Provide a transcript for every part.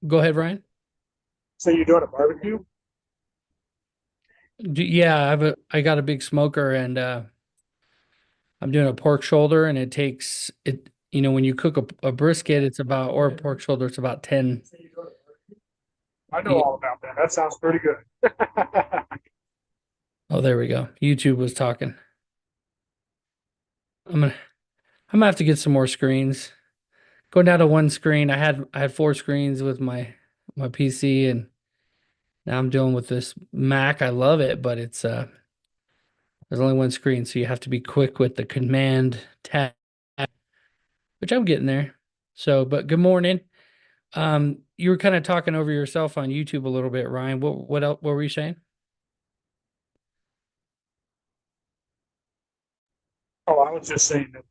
Go ahead, Ryan. So you're doing a barbecue? Yeah, I got a big smoker and I'm doing a pork shoulder and it takes it when you cook a brisket it's about or a pork shoulder it's about 10. I know Yeah. all about that. That sounds pretty good. Oh, there we go. YouTube was talking. I'm gonna I'm gonna have to get some more screens. Going down to one screen. I had four screens with my PC and now I'm dealing with this Mac. I love it, but it's there's only one screen, so you have to be quick with the command tab, which I'm getting there. So, but good morning. You were kind of talking over yourself on YouTube a little bit, Ryan. What else, what were you saying? Oh, I was just saying that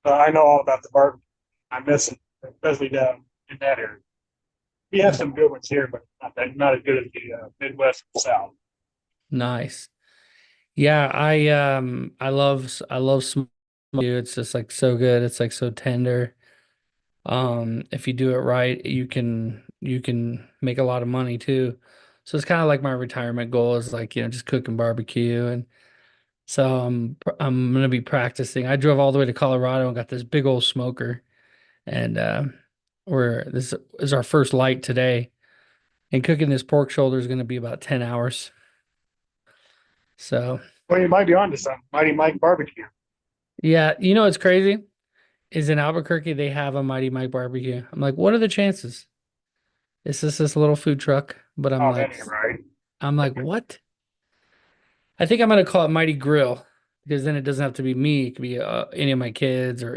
I know all about the barbecue. I miss it, especially down in that area. We have some good ones here, but not as good as the Midwest and South. Nice. Yeah, I love smoke. It's just like so good. It's like so tender. If you do it right, you can make a lot of money too. So it's kind of like my retirement goal is like, just cooking barbecue and so I'm gonna be practicing. I drove all the way to Colorado and got this big old smoker and this is our first light today. And cooking this pork shoulder is gonna be about 10 hours. So Well, you might be onto something. Mighty Mike Barbecue. yeah, it's crazy is in Albuquerque they have a Mighty Mike barbecue. I'm like, what are the chances? It's just this little food truck, but I'm Oh, that like, ain't right. I'm like, what? I think I'm gonna call it Mighty Grill because then it doesn't have to be me. It could be any of my kids or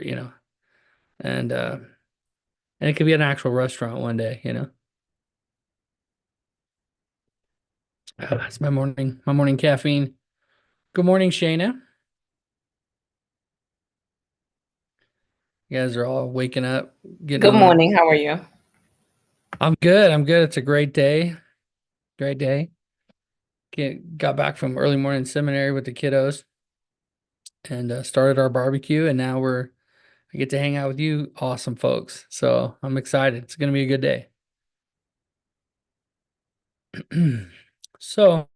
and and it could be an actual restaurant one day. It's my morning caffeine. Good morning, Shayna. You guys are all waking up, getting Good on the. morning. How are you? I'm good. I'm good. It's a great day. Great day. Got back from early morning seminary with the kiddos and started our barbecue, and now I get to hang out with you, awesome folks. So I'm excited. It's gonna be a good day. So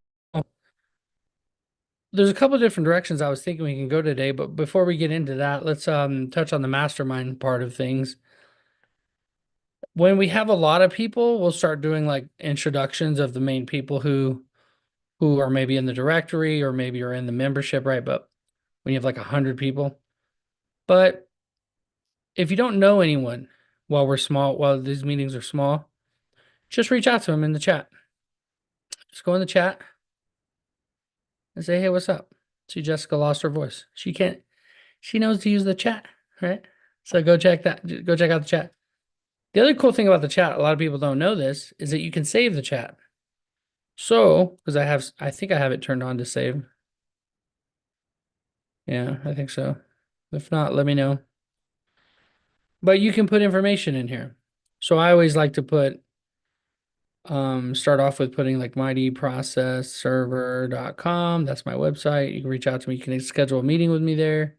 there's a couple of different directions I was thinking we can go today, but before we get into that, let's touch on the mastermind part of things. When we have a lot of people, we'll start doing like introductions of the main people who are maybe in the directory or maybe are in the membership, right? But when you have like 100 people, but if you don't know anyone while these meetings are small, just reach out to them in the chat. Just go in the chat and say, "Hey, what's up?" See, Jessica lost her voice. She knows to use the chat, right? So go check that. Go check out the chat. The other cool thing about the chat, a lot of people don't know this, is that you can save the chat. So, because I think I have it turned on to save. Yeah, I think so. If not, let me know. But you can put information in here. So I always like to start off with putting like mightyprocessserver.com. That's my website. You can reach out to me. You can schedule a meeting with me there.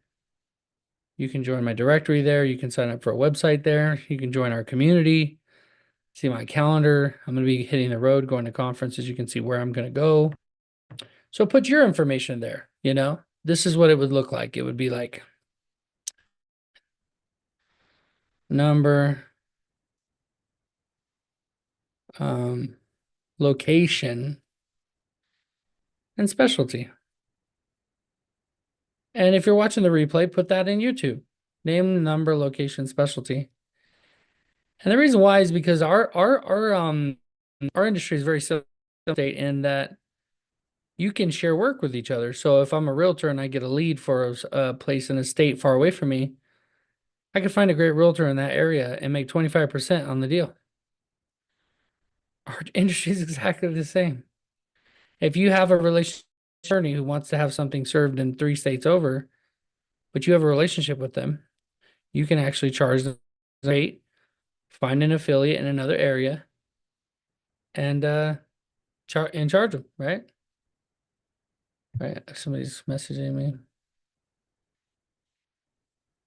You can join my directory there. You can sign up for a website there. You can join our community. See my calendar. I'm going to be hitting the road, going to conferences. You can see where I'm going to go. So put your information there. This is what it would look like. It would be like number, um, location, and specialty. And if you're watching the replay, put that in YouTube. Name, number, location, specialty. And the reason why is because our industry is very similar in that you can share work with each other. So if I'm a realtor and I get a lead for a place in a state far away from me, I could find a great realtor in that area and make 25% on the deal. Our industry is exactly the same. If you have a relationship attorney who wants to have something served in 3 states over, but you have a relationship with them, you can actually charge the rate, find an affiliate in another area, and charge them, right? Right. Somebody's messaging me.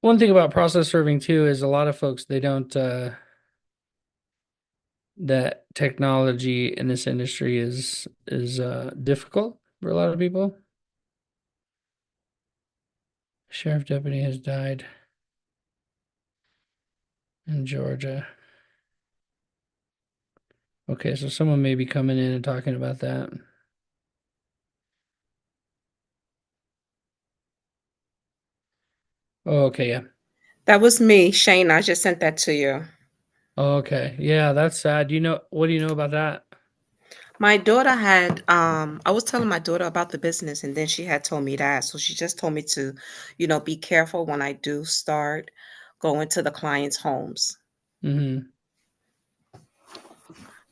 One thing about process serving too is a lot of folks they don't that technology in this industry is difficult for a lot of people. Sheriff deputy has died in Georgia. Okay, so someone may be coming in and talking about that. Oh, okay, yeah. That was me, Shane. I just sent that to you. Oh, okay. Yeah, that's sad. What do you know about that? My daughter had, I was telling my daughter about the business, and then she had told me that. So she just told me to, be careful when I do start going to the clients' homes. Hmm.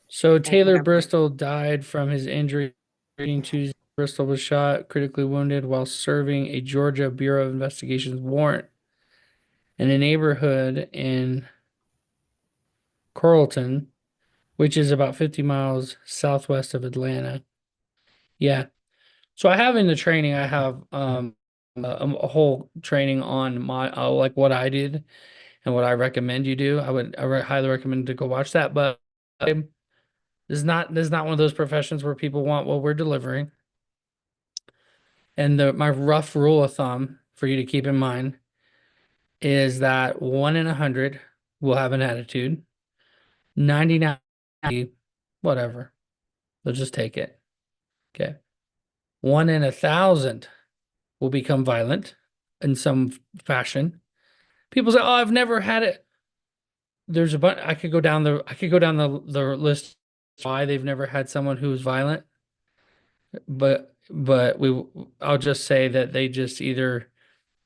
So And Taylor whatever. Bristol died from his injury treating Tuesday. Bristol was shot, critically wounded while serving a Georgia Bureau of Investigations warrant in a neighborhood in Coralton, which is about 50 miles southwest of Atlanta. Yeah. So I have in the training, I have a whole training on my like what I did and what I recommend you do. Highly recommend to go watch that. But this is not one of those professions where people want what we're delivering. And my rough rule of thumb for you to keep in mind is that 1 in 100 will have an attitude. 99, whatever. They'll just take it. Okay. 1 in 1,000 will become violent in some fashion. People say, "Oh, I've never had it." There's a bunch. I could go down the list why they've never had someone who's violent, but I'll just say that they just either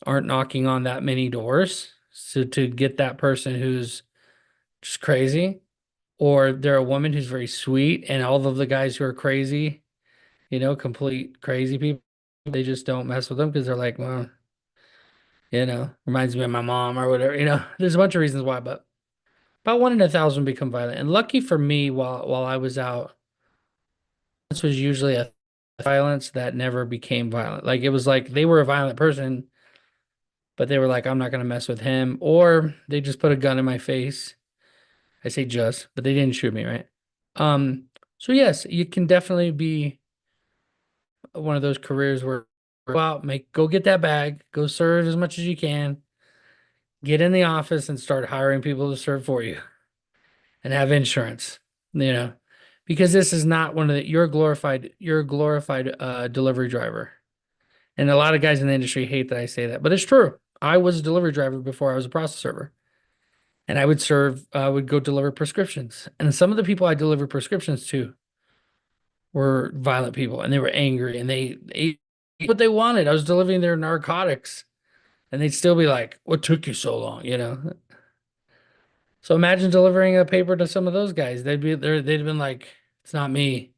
aren't knocking on that many doors so to get that person who's just crazy, or they're a woman who's very sweet, and all of the guys who are crazy, complete crazy people, they just don't mess with them because they're like, well, reminds me of my mom or whatever. There's a bunch of reasons why, but about 1 in 1,000 become violent. And lucky for me, while I was out, this was usually a violence that never became violent. Like it was like they were a violent person, but they were like, I'm not gonna mess with him, or they just put a gun in my face. I say just, but they didn't shoot me, right? So yes, you can definitely be one of those careers where go out, go get that bag, go serve as much as you can, get in the office and start hiring people to serve for you and have insurance, because this is not one of the, you're a glorified delivery driver. And a lot of guys in the industry hate that I say that, but it's true. I was a delivery driver before I was a process server. And I would go deliver prescriptions. And some of the people I delivered prescriptions to were violent people and they were angry and they ate what they wanted. I was delivering their narcotics and they'd still be like, what took you so long? So imagine delivering a paper to some of those guys. They'd have been like, it's not me.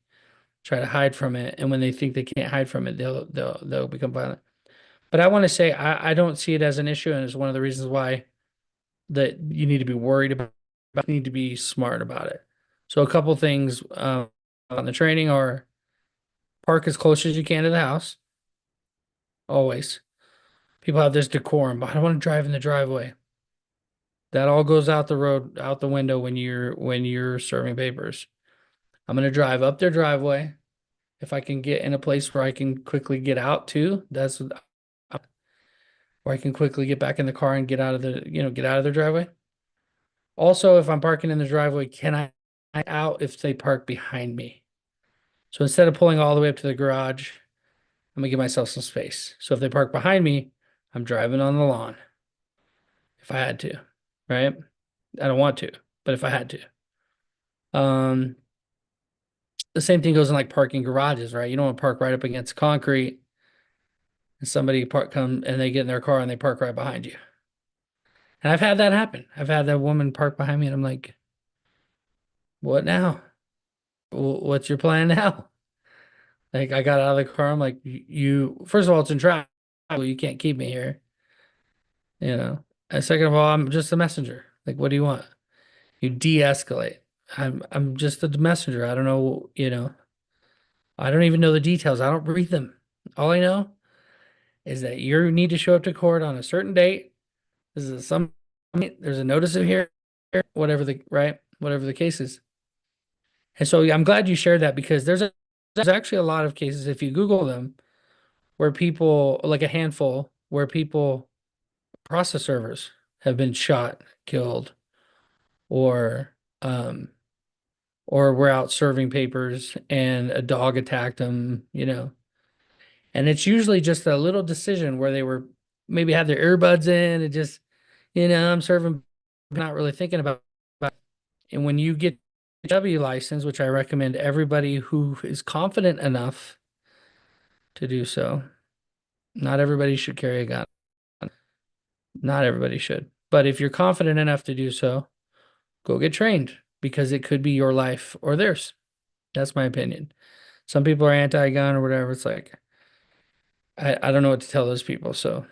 Try to hide from it. And when they think they can't hide from it, they'll become violent. But I want to say I don't see it as an issue, and it's one of the reasons why that you need to be worried about, need to be smart about it. So a couple things on the training are park as close as you can to the house. Always. People have this decorum, but I don't want to drive in the driveway. That all goes out the window when you're serving papers. I'm gonna drive up their driveway. If I can get in a place where I can quickly get out too, where I can quickly get back in the car and get out of their driveway. Also, if I'm parking in the driveway, can I out if they park behind me? So instead of pulling all the way up to the garage, I'm gonna give myself some space. So if they park behind me, I'm driving on the lawn. If I had to, right? I don't want to, but if I had to. The same thing goes in like parking garages, right? You don't want to park right up against concrete and somebody come and they get in their car and they park right behind you. And I've had that happen. I've had that woman park behind me and I'm like, what now? What's your plan now? Like I got out of the car. I'm like, you, first of all, it's in traffic. You can't keep me here. And second of all, I'm just a messenger. Like, what do you want? You de-escalate. I'm just a messenger. I don't know, I don't even know the details. I don't read them. All I know is that you need to show up to court on a certain date. There's a notice of hearing, whatever the case is. And so I'm glad you shared that because there's actually a lot of cases if you Google them where people like a handful where people process servers have been shot, killed, or um or were out serving papers and a dog attacked them, you know. And it's usually just a little decision where they were maybe had their earbuds in and just, I'm serving, not really thinking about. And when you get a W license, which I recommend everybody who is confident enough to do so, not everybody should carry a gun. Not everybody should. But if you're confident enough to do so, go get trained because it could be your life or theirs. That's my opinion. Some people are anti-gun or whatever. It's like I don't know what to tell those people. So,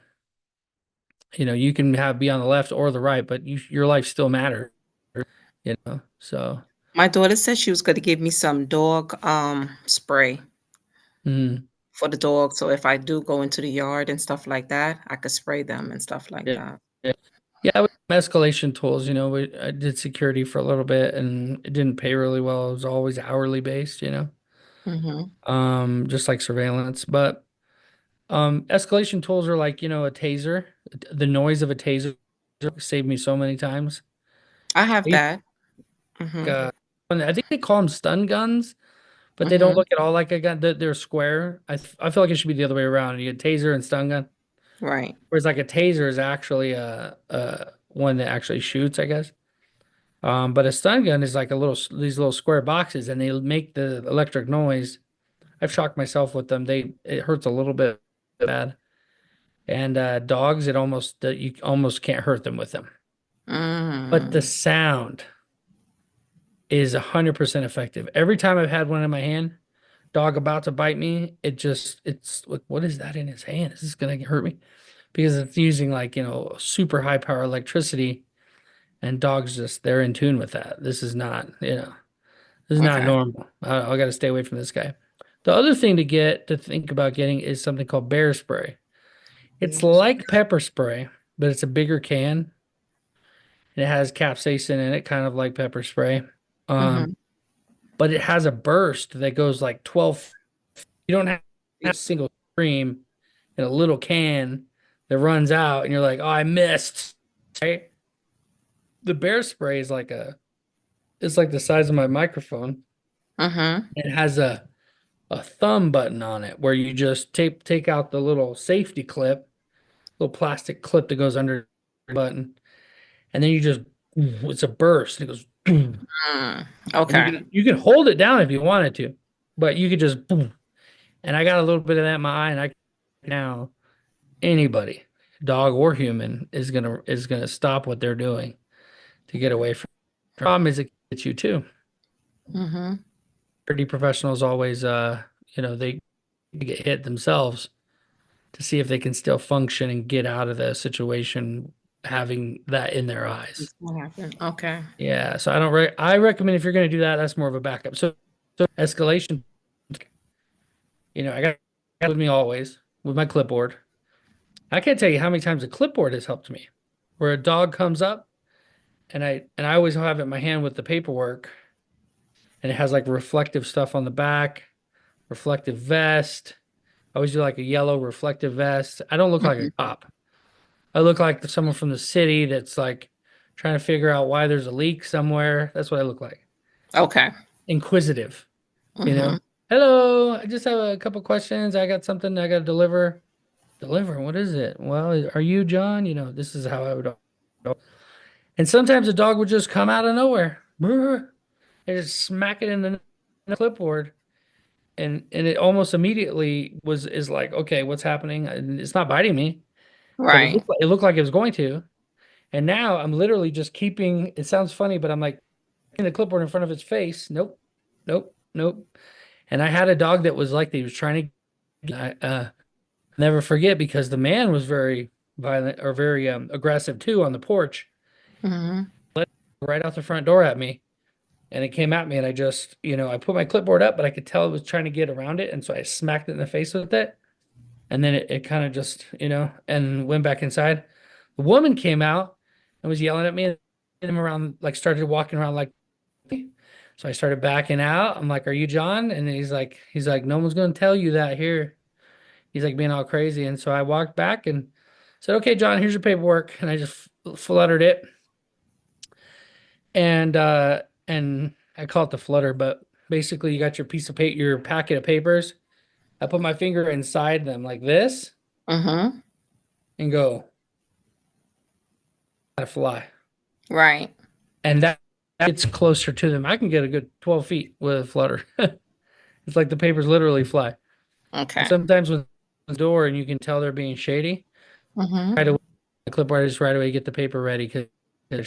you can be on the left or the right, but your life still matters, So, My daughter said she was gonna give me some dog, spray mm, for the dog, so if I do go into the yard and stuff like that, I could spray them and stuff like yeah, that. yeah, yeah. With escalation tools, I did security for a little bit, and it didn't pay really well. It was always hourly based, Mhm. just like surveillance. But escalation tools are like, a taser. The noise of a taser saved me so many times. I have They, that. Mhm. uh, and I think they call them stun guns, but they don't Mhm. look at all like a gun. They're square. I feel like it should be the other way around. You get taser and stun gun. Right. Whereas like a taser is actually a one that actually shoots, I guess. But a stun gun is like these little square boxes, and they make the electric noise. I've shocked myself with them. It hurts a little bit bad. And dogs, you almost can't hurt them with them. But the Mm. sound is 100% effective. Every time I've had one in my hand, dog about to bite me, it's like, what is that in his hand? Is this gonna hurt me? Because it's using like, super high power electricity, and dogs they're in tune with that. This is not Okay. normal. I got to stay away from this guy. The other thing to think about getting is something called bear spray. It's Yes. like pepper spray, but it's a bigger can and it has capsaicin in it, kind of like pepper spray. Um, Mhm. but it has a burst that goes like 12. You don't have a single stream in a little can that runs out, and you're like, oh, I missed. Right? The bear spray is it's like the size of my microphone. Mhm. It has a thumb button on it where you just take out the little safety clip, little plastic clip that goes under the button, and then it's a burst. It goes, and Mm. you Okay. can hold it down if you wanted to, but you could just boom. And I got a little bit of that in my eye, and I now anybody, dog or human, is gonna stop what they're doing to get away from. Problem is it gets you too. Mhm. Security professionals always they get hit themselves to see if they can still function and get out of the situation having that in their eyes. What happened? Okay. Yeah, so I recommend if you're going to do that, that's more of a backup. So escalation, I got with me always with my clipboard. I can't tell you how many times a clipboard has helped me. Where a dog comes up and I always have it in my hand with the paperwork, and it has like reflective stuff on the back, reflective vest. I always do like a yellow reflective vest. I don't look like a Mhm. cop. I look like someone from the city that's like trying to figure out why there's a leak somewhere. That's what I look like. Okay. Inquisitive, you know. Mhm. Hello, I just have a couple questions. I got something I got to deliver. Deliver? What is it? Well, are you John? This is how I would. And sometimes a dog would just come out of nowhere, brr, and just smack it in the clipboard, and it almost immediately is like, okay, what's happening? And it's not biting me, but Right. it looked like it was going to. And now I'm literally just keeping, it sounds funny, but I'm like in the clipboard in front of its face. Nope, nope, nope. And I had a dog that was like, he was trying to, never forget because the man was very violent or very aggressive too on the porch, Mhm. right out the front door at me. And it came at me and I just, I put my clipboard up, but I could tell it was trying to get around it. And so I smacked it in the face with it. And then it kind of just, and went back inside. The woman came out and was yelling at me and him around, like started walking around like So I started backing out. I'm like, "Are you John?" And he's like, "No one's going to tell you that here." He's like being all crazy. And so I walked back and said, "Okay, John, here's your paperwork." And I just fluttered it. And I call it the flutter, but basically you got your piece of paper, your packet of papers. I put my finger inside them like this Mm-hmm. and go, "I fly." Right. And that gets closer to them. I can get a good 12 feet with a flutter. It's like the papers literally fly. And Okay. sometimes with the door and you can tell they're being shady, Mm-hmm. right away, the clipboard just right away get the paper ready because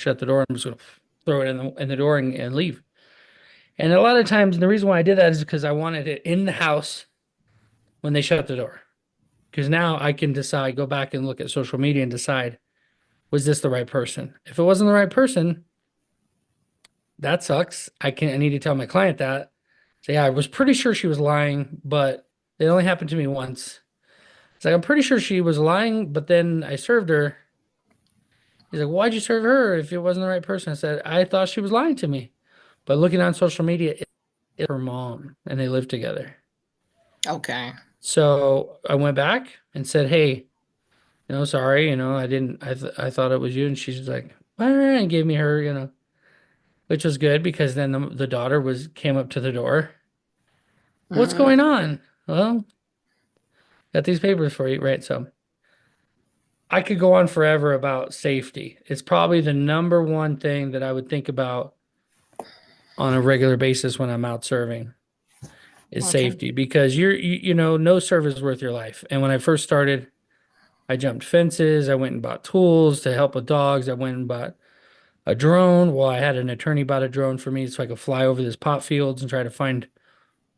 shut the door. I'm just gonna throw it in the door and leave. And a lot of times the reason why I did that is because I wanted it in the house when they shut the door. Because now I can decide, go back and look at social media and decide, was this the right person? If it wasn't the right person, that sucks. I need to tell my client that. So yeah, I was pretty sure she was lying, but it only happened to me once. It's like I'm pretty sure she was lying, but then I served her. He's like, "Why'd you serve her if it wasn't the right person?" I said, "I thought she was lying to me." But looking on social media, it's her mom, and they live together. Okay. So I went back and said, "Hey, sorry, I didn't. I thought it was you." And she's like, and gave me her, which was good because then the daughter came up to the door. "What's Mm-hmm. going on?" "Well, got these papers for you, right?" So I could go on forever about safety. It's probably the number one thing that I would think about on a regular basis when I'm out serving is Okay. safety because no service is worth your life. And when I first started, I jumped fences. I went and bought tools to help with dogs. I went and bought a drone. Well, I had an attorney bought a drone for me so I could fly over this pot fields and try to find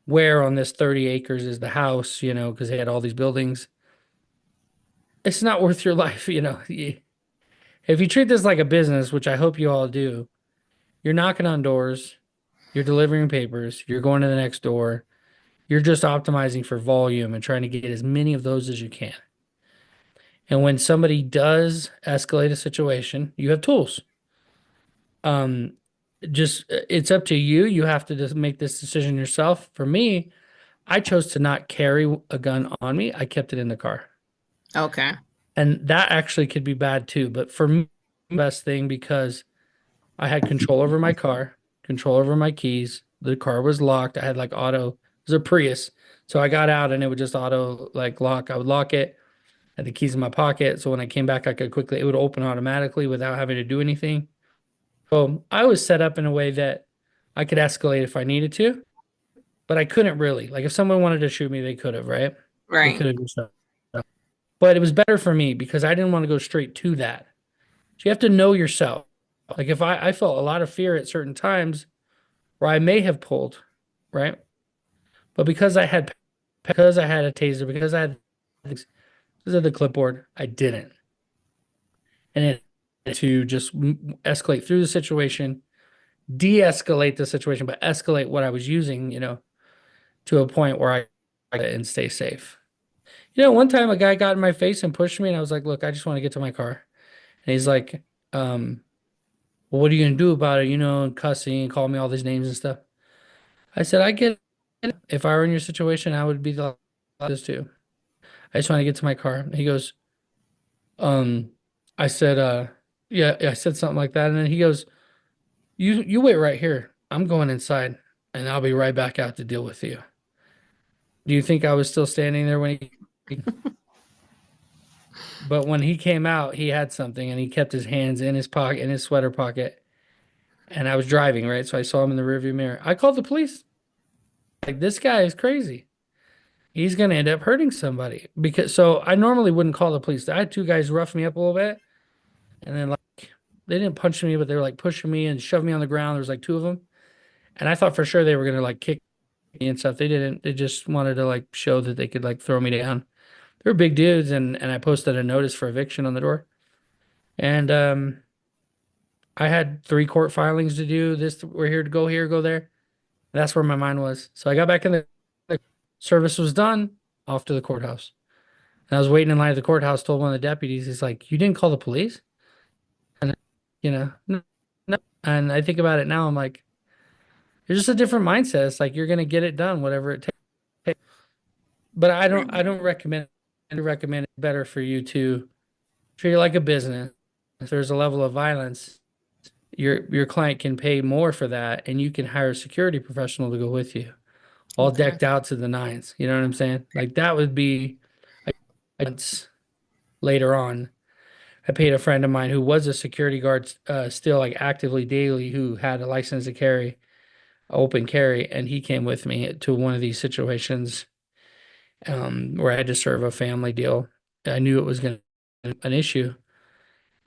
where on this 30 acres is the house, because they had all these buildings. It's not worth your life, If you treat this like a business, which I hope you all do, you're knocking on doors, you're delivering papers, you're going to the next door, you're just optimizing for volume and trying to get as many of those as you can. And when somebody does escalate a situation, you have tools. Um, just it's up to you. You have to just make this decision yourself. For me, I chose to not carry a gun on me. I kept it in the car. Okay. And that actually could be bad too. But for me, the best thing because I had control over my car, control over my keys. The car was locked. I had like auto, it was a Prius. So I got out and it would just auto like lock. I would lock it, had the keys in my pocket. So when I came back, I could quickly, it would open automatically without having to do anything. So I was set up in a way that I could escalate if I needed to, but I couldn't really. Like if someone wanted to shoot me, they could have, right? They Right. could have just, but it was better for me because I didn't want to go straight to that. So you have to know yourself. Like if I felt a lot of fear at certain times where I may have pulled, right? But because I had a taser, because I had because of the clipboard, I didn't. And it to just escalate through the situation, de-escalate the situation, but escalate what I was using, to a point where I and stay safe. One time a guy got in my face and pushed me, and I was like, "Look, I just want to get to my car." And he's like, "Well, what are you gonna do about it?" And cussing and calling me all these names and stuff. I said, "I get it. If I were in your situation, I would be like this too. I just want to get to my car." He goes, um, I said, yeah, I said something like that. And then he goes, you wait right here. I'm going inside and I'll be right back out to deal with you. Do you think I was still standing there but when he came out, he had something and he kept his hands in his pocket, in his sweater pocket. And I was driving, right? So I saw him in the rearview mirror. I called the police. Like, this guy is crazy. He's going to end up hurting somebody so I normally wouldn't call the police. I had two guys rough me up a little bit. And then like they didn't punch me, but they were like pushing me and shove me on the ground. There was like two of them. And I thought for sure they were gonna like kick me and stuff. They didn't. They just wanted to like show that they could like throw me down. They were big dudes and I posted a notice for eviction on the door. And I had 3 court filings to do. We're here, go there. That's where my mind was. So I got back in the service was done, off to the courthouse. And I was waiting in line at the courthouse, told one of the deputies, he's like, "You didn't call the police?" And no. And I think about it now, I'm like, There's just a different mindset. It's like you're gonna get it done, whatever it takes. But I don't recommend. I recommend it better for you to treat it like a business. If there's a level of violence, your client can pay more for that, and you can hire a security professional to go with you, all Okay. decked out to the nines. You know what I'm saying? Like that would be later on. I paid a friend of mine who was a security guard, still like actively daily, who had a license to carry, open carry, and he came with me to one of these situations, where I had to serve a family deal. I knew it was going to be an issue.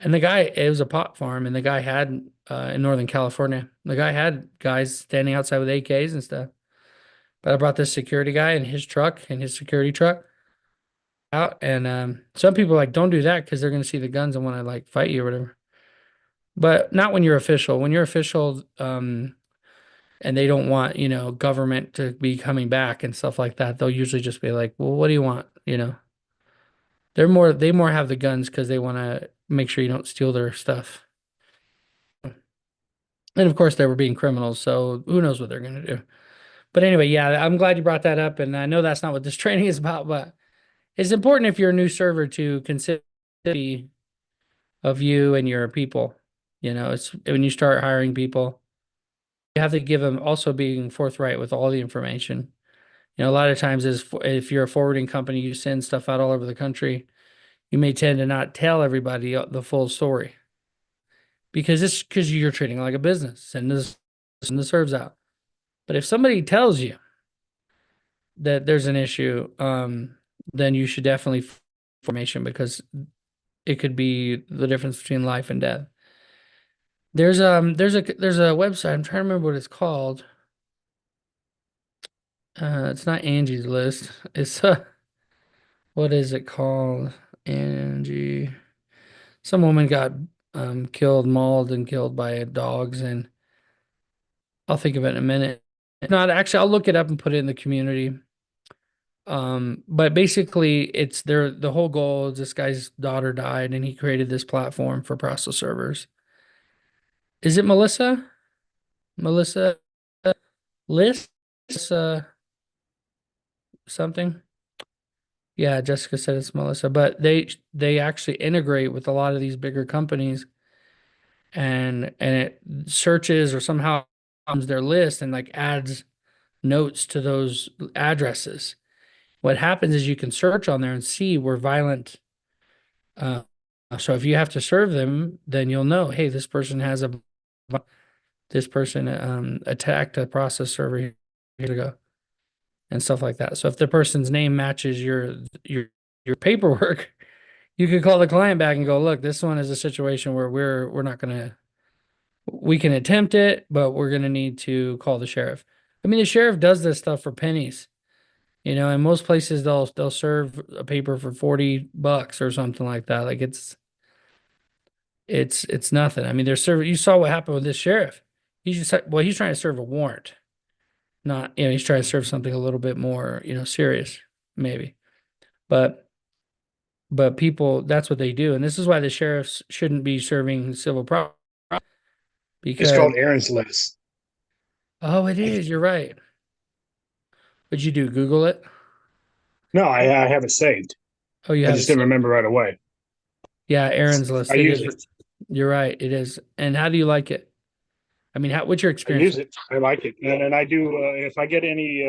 And the guy, it was a pot farm, and the guy had, in Northern California, the guy had guys standing outside with AKs and stuff. But I brought this security guy in his truck, in his security truck out. And some people like, don't do that because they're going to see the guns and want to like fight you or whatever. But not when you're official. When you're official, and they don't want, government to be coming back and stuff like that, they'll usually just be like, well, what do you want? They more have the guns because they want to make sure you don't steal their stuff. And of course, they were being criminals, so who knows what they're going to do. But anyway, yeah, I'm glad you brought that up. And I know that's not what this training is about, but it's important if you're a new server to consider of you and your people. It's when you start hiring people, you have to give them also being forthright with all the information. A lot of times is if you're a forwarding company, you send stuff out all over the country, you may tend to not tell everybody the full story because you're treating it like a business and the serves out. But if somebody tells you that there's an issue, then you should definitely information because it could be the difference between life and death. There's a website. I'm trying to remember what it's called. It's not Angie's List. It's what is it called? Angie. Some woman got killed, mauled, and killed by dogs, and I'll think of it in a minute. Not actually, I'll look it up and put it in the community. But basically, it's the whole goal is this guy's daughter died, and he created this platform for process servers. Is it Melissa? Melissa List? Something? Yeah, Jessica said it's Melissa, but they actually integrate with a lot of these bigger companies, and it searches or somehow comes their list and like adds notes to those addresses. What happens is you can search on there and see where violent. So if you have to serve them, then you'll know, hey, this person attacked a process server years ago, and stuff like that. So if the person's name matches your paperwork, you could call the client back and go, look, this one is a situation where we're not gonna we can attempt it, but we're gonna need to call the sheriff. I mean, the sheriff does this stuff for pennies. In most places they'll serve a paper for $40 or something like that. Like it's nothing. I mean, they're serving. You saw what happened with this sheriff. He's trying to serve a warrant, not he's trying to serve something a little bit more serious maybe, but people, that's what they do, and this is why the sheriffs shouldn't be serving civil property because It's called Aaron's List. oh, it is. You're right. What'd you do? Google it? No, I have it saved. Oh, you I have just it. didn't remember right away. Yeah, Aaron's List. I It use is. it. You're right. It is. And how do you like it? I mean, what's your I experience? use it. I like it, and I do. If I get any,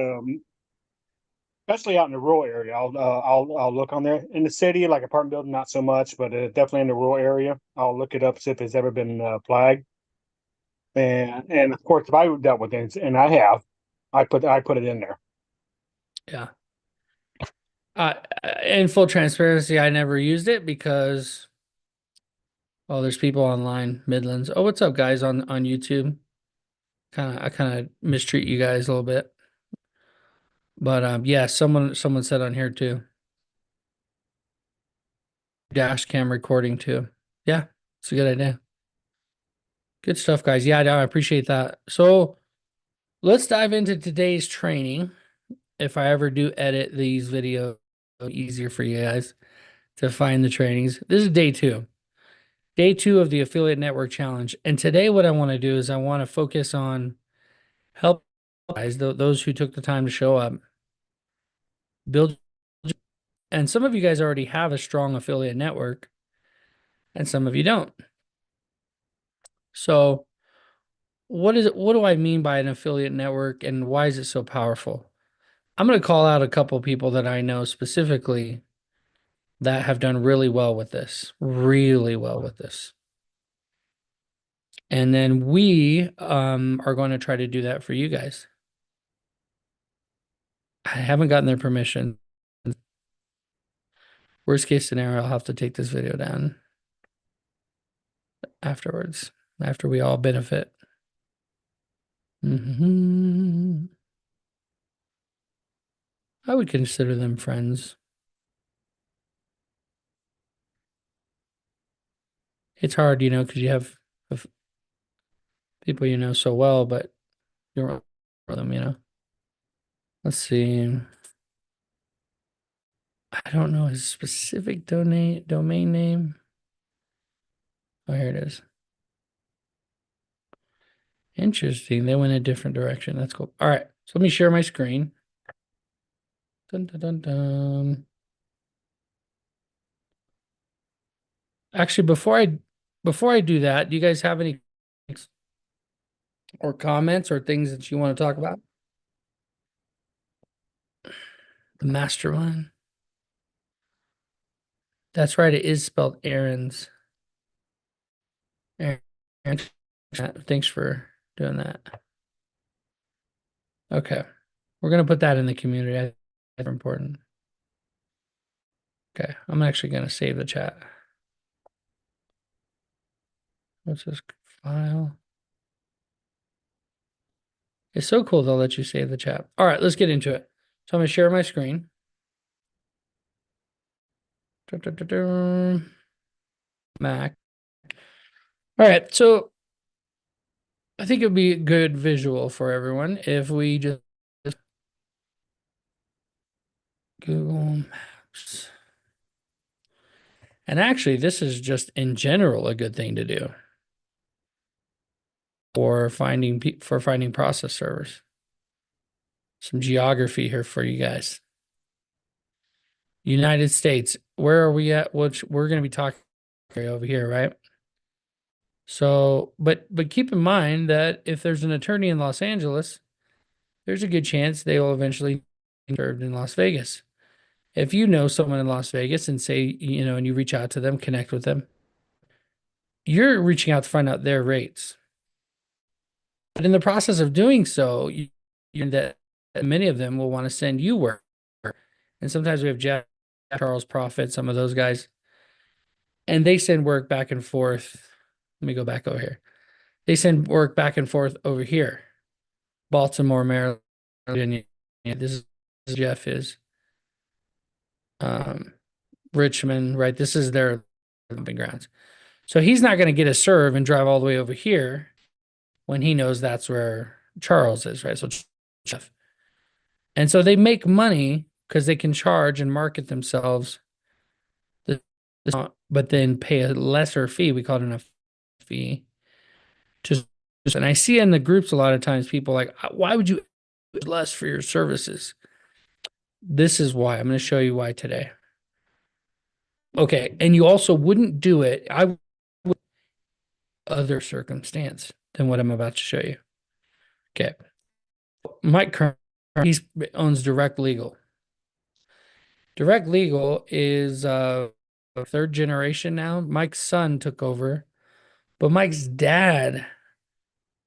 especially out in the rural area, I'll look on there. In the city, like apartment building, not so much, but definitely in the rural area, I'll look it up, see if it's ever been flagged. And of course, if I dealt with it, and I have, I put it in there. Yeah. In full transparency, I never used it because, oh, there's people online, Midlands. Oh, what's up, guys on YouTube? I kind of mistreat you guys a little bit, but yeah, someone said on here too. Dash cam recording too. Yeah, it's a good idea. Good stuff, guys. Yeah, I appreciate that. So let's dive into today's training. If I ever do edit these videos, easier for you guys to find the trainings. This is day 2. Day 2 of the Affiliate Network Challenge. And today what I want to do is I want to focus on help guys, those who took the time to show up, build, and some of you guys already have a strong affiliate network, and some of you don't. So, what is it? What do I mean by an affiliate network, and why is it so powerful? I'm going to call out a couple people that I know specifically that have done really well with this, really well with this. And then we are going to try to do that for you guys. I haven't gotten their permission. Worst case scenario, I'll have to take this video down afterwards, after we all benefit. I would consider them friends. It's hard, you know, because you have people you know so well, but you don't know them, you know. Let's see. I don't know his specific domain name. Oh, here it is. Interesting. They went a different direction. That's cool. All right. So let me share my screen. Dun, dun, dun, dun. Actually, before I do that, do you guys have any or comments or things that you want to talk about? The mastermind. That's right. It is spelled Aaron's. Aaron. Thanks for doing that. Okay. We're going to put that in the community. That's important. Okay. I'm actually going to save the chat. What's this file? It's so cool they'll let you save the chat. All right, let's get into it. So I'm going to share my screen. Mac. All right, so I think it would be a good visual for everyone if we just Google Maps. And actually, this is just in general a good thing to do for finding process servers. Some geography here for you guys. United States, where are we at? Which we're going to be talking over here, right? So, but keep in mind that if there's an attorney in Los Angeles, there's a good chance they will eventually be served in Las Vegas. If you know someone in Las Vegas and say, you know, and you reach out to them, connect with them, you're reaching out to find out their rates. But in the process of doing so, you that many of them will want to send you work. And sometimes we have Jeff, Charles Profit, some of those guys, and they send work back and forth. Let me go back over here. They send work back and forth over here. Baltimore, Maryland, Virginia. This is Jeff is. Richmond, right? This is their dumping grounds. So he's not going to get a serve and drive all the way over here when he knows that's where Charles is, right? So Jeff. And so they make money because they can charge and market themselves, but then pay a lesser fee. We call it a fee. And I see in the groups a lot of times people like, why would you less for your services? This is why. I'm going to show you why today. Okay, and you also wouldn't do it. I would other circumstance than what I'm about to show you. Okay, Mike Kern, he owns Direct Legal. Direct Legal is third generation now. Mike's son took over, but Mike's dad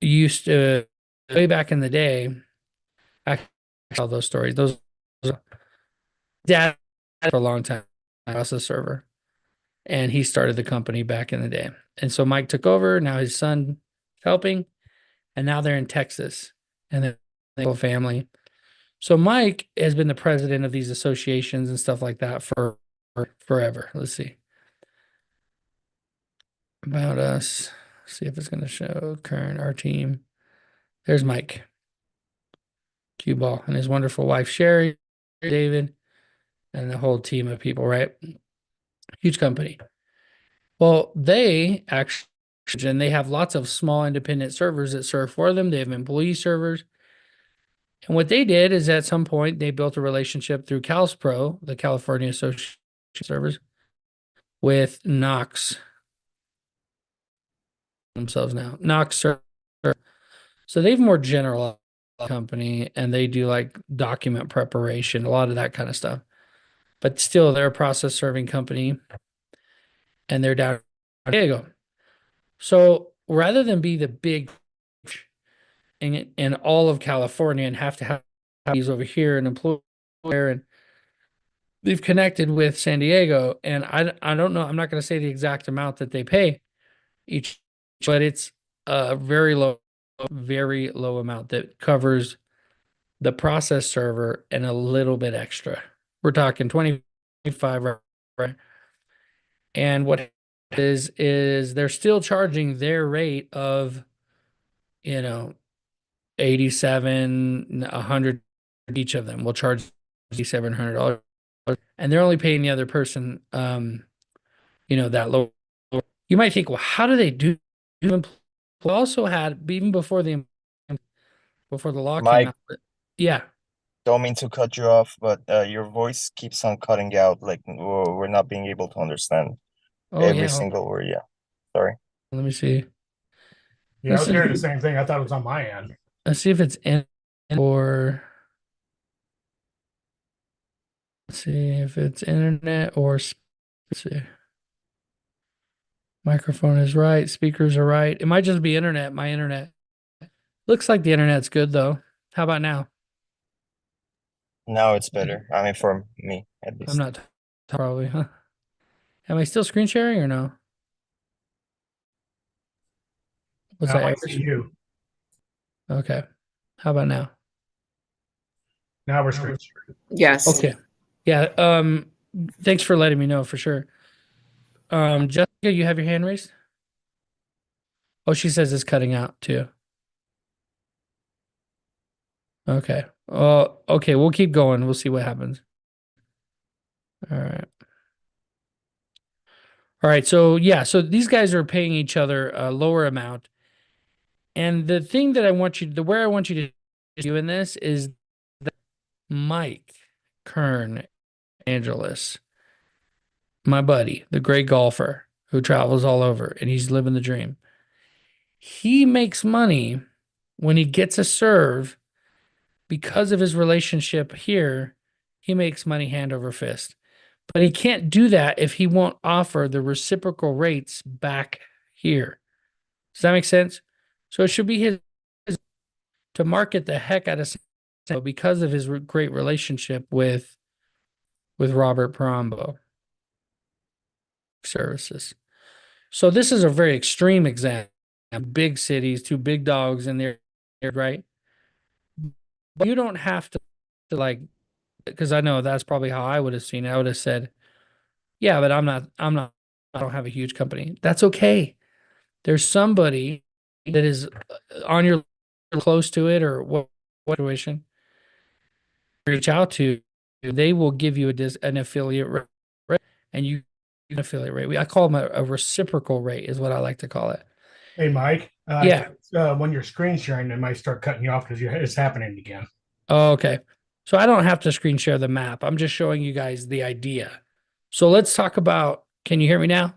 used to way back in the day. I tell those stories. Those dad for a long time was a server, and he started the company back in the day. And so Mike took over. Now his son helping, and now they're in Texas, and the whole family. So Mike has been the president of these associations and stuff like that for forever. Let's see about us. See if it's going to show current our team. There's Mike Cue Ball and his wonderful wife Sherry, David, and the whole team of people. Right, huge company. Well, they actually, and they have lots of small independent servers that serve for them. They have employee servers. And what they did is at some point they built a relationship through CalSPRO, the California Association of Servers, with Knox themselves now. Knox Server. So they've more general company and they do like document preparation, a lot of that kind of stuff. But still they're a process serving company and they're down in San Diego. So rather than be the big in all of California and have to have these over here and employ there, and they've connected with San Diego, and I don't know, I'm not going to say the exact amount that they pay each, but it's a very low amount that covers the process server and a little bit extra. We're talking 25, right? And what is they're still charging their rate of, 87, 100 each of them will charge $700, and they're only paying the other person, that low. You might think, well, how do they do? We also had even before the law came Mike, out. Yeah. don't mean to cut you off, but your voice keeps on cutting out. Like we're not being able to understand Oh every yeah. single word. Yeah, sorry. Let me see. Yeah, I was Listen. hearing the same thing. I thought it was on my end. Let's see if it's in or let's see if it's internet or let's see. Microphone is right. Speakers are right. It might just be internet. My internet. Looks like the internet's good though. How about now? Now it's better. I mean, for me at I'm least. not probably, huh? Am I still screen sharing or no? What's Now that? I see you. Okay. How about now? Now we're straight. Yes. Okay. Yeah. Thanks for letting me know for sure. Jessica, you have your hand raised? Oh, she says it's cutting out too. Okay. Okay, we'll keep going. We'll see what happens. All right. All right. So yeah, so these guys are paying each other a lower amount. And the thing that where I want you to do in this is that Mike Kern Angeles, my buddy, the great golfer who travels all over and he's living the dream. He makes money when he gets a serve because of his relationship here. He makes money hand over fist, but he can't do that if he won't offer the reciprocal rates back here. Does that make sense? So it should be his to market the heck out of because of his great relationship with Robert Parambo services. So this is a very extreme example. Big cities, two big dogs in there, right? But you don't have to like, because I know that's probably how I would have seen it. I would have said, yeah, but I don't have a huge company. That's okay. There's somebody that is on your close to it or what situation reach out to, they will give you an affiliate rate, and you an affiliate rate. I call them a reciprocal rate is what I like to call it. Hey, Mike. Yeah. When you're screen sharing, it might start cutting you off because it's happening again. Oh, okay. So I don't have to screen share the map. I'm just showing you guys the idea. So let's talk about, can you hear me now?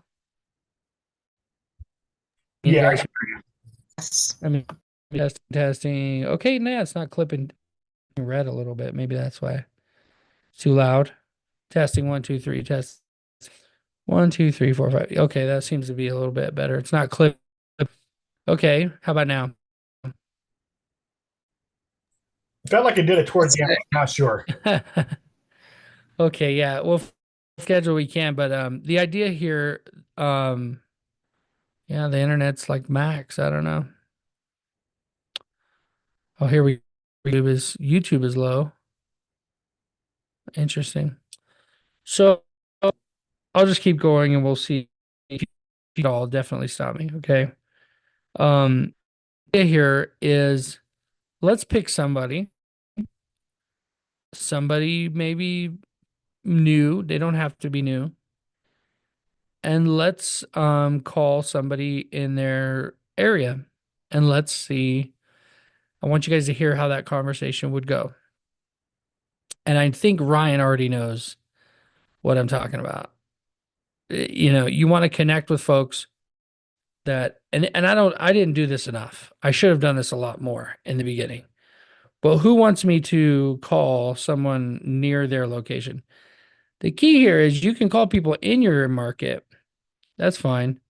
You Yeah. guys- Yes. I mean, testing. Okay, now it's not clipping red a little bit. Maybe that's why. It's too loud. Testing 1, 2, 3. Test 1, 2, 3, 4, 5. Okay, that seems to be a little bit better. It's not clip. Okay, how about now? Felt like it did it towards the end. I'm not sure. Okay, yeah. Well, schedule we can, but the idea here, yeah, the internet's like max. I don't know. Oh, here we YouTube is low. Interesting. So I'll just keep going and we'll see. If you all definitely stop me, okay? Here is let's pick somebody maybe new. They don't have to be new. And let's call somebody in their area and let's see I want you guys to hear how that conversation would go. And I think Ryan already knows what I'm talking about. You know, you want to connect with folks that, and I didn't do this enough. I should have done this a lot more in the beginning. But who wants me to call someone near their location? The key here is you can call people in your market. That's fine.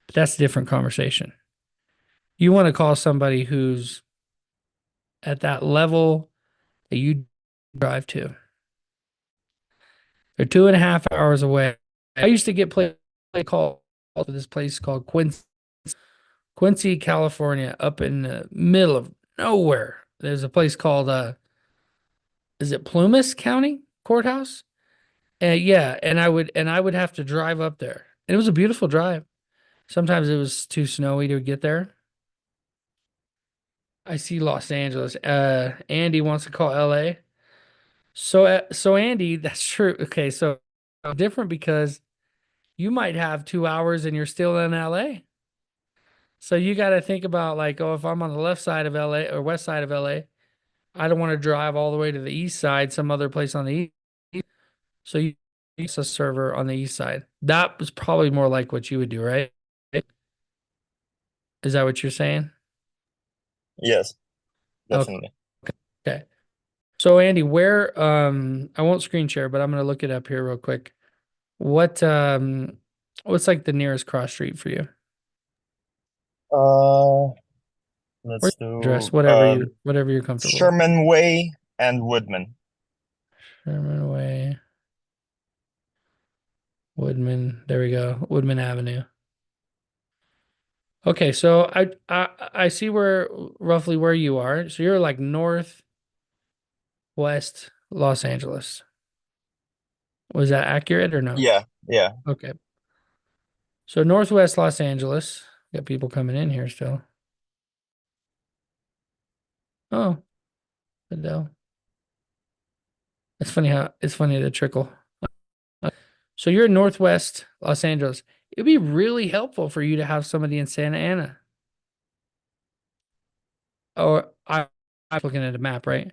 But that's a different conversation. You want to call somebody who's at that level that you drive to. They're 2.5 hours away. I used to get play call to this place called Quincy, California, up in the middle of nowhere. There's a place called is it Plumas County Courthouse? Yeah, and I would have to drive up there. And it was a beautiful drive. Sometimes it was too snowy to get there. I see Los Angeles. Andy wants to call LA. So Andy, that's true. Okay, so different because you might have 2 hours and you're still in LA. So you got to think about like, oh, if I'm on the left side of LA or west side of LA, I don't want to drive all the way to the east side, some other place on the east. So you use a server on the east side. That was probably more like what you would do, right? Is that what you're saying? Yes, Okay. definitely. Okay. So Andy, where I won't screen share, but I'm gonna look it up here real quick. What's like the nearest cross street for you? Uh, Or let's address, do whatever you're comfortable with. Sherman Way and Woodman. Sherman Way, Woodman. There we go. Woodman Avenue. Okay, so I see where roughly where you are. So you're like northwest Los Angeles. Was that accurate or no? Yeah, yeah. Okay. So northwest Los Angeles. Got people coming in here still. Oh, Adele. It's funny the trickle. So you're in northwest Los Angeles. It'd be really helpful for you to have somebody in Santa Ana. Or I'm looking at a map, right?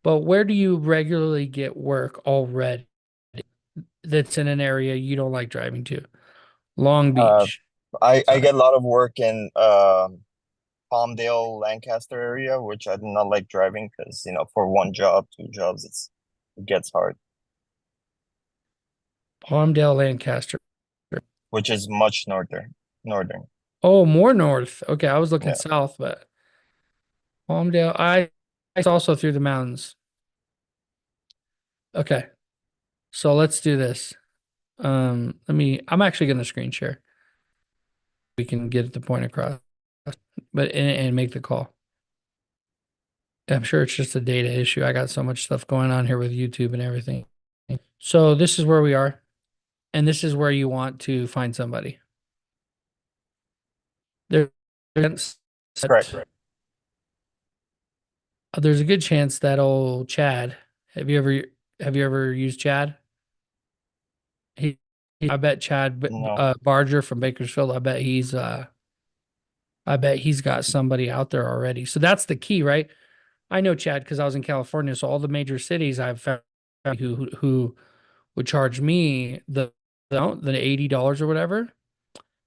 But where do you regularly get work already that's in an area you don't like driving to? Long Uh, Beach. I get a lot of work in Palmdale, Lancaster area, which I do not like driving because, for one job, two jobs, it gets hard, Palmdale, Lancaster. which is much northern. Oh, more north. Okay, I was looking Yeah. south, but Palmdale. I also through the mountains. Okay. So let's do this. I'm actually gonna screen share. We can get the point across, but and make the call. I'm sure it's just a data issue. I got so much stuff going on here with YouTube and everything. So this is where we are, and this is where you want to find somebody. There's Correct. there's a good chance that old Chad. Have you ever used Chad? I bet Chad No. Barger from Bakersfield. I bet he's got somebody out there already. So that's the key, right? I know Chad because I was in California. So all the major cities I've found who would charge me the $80 or whatever,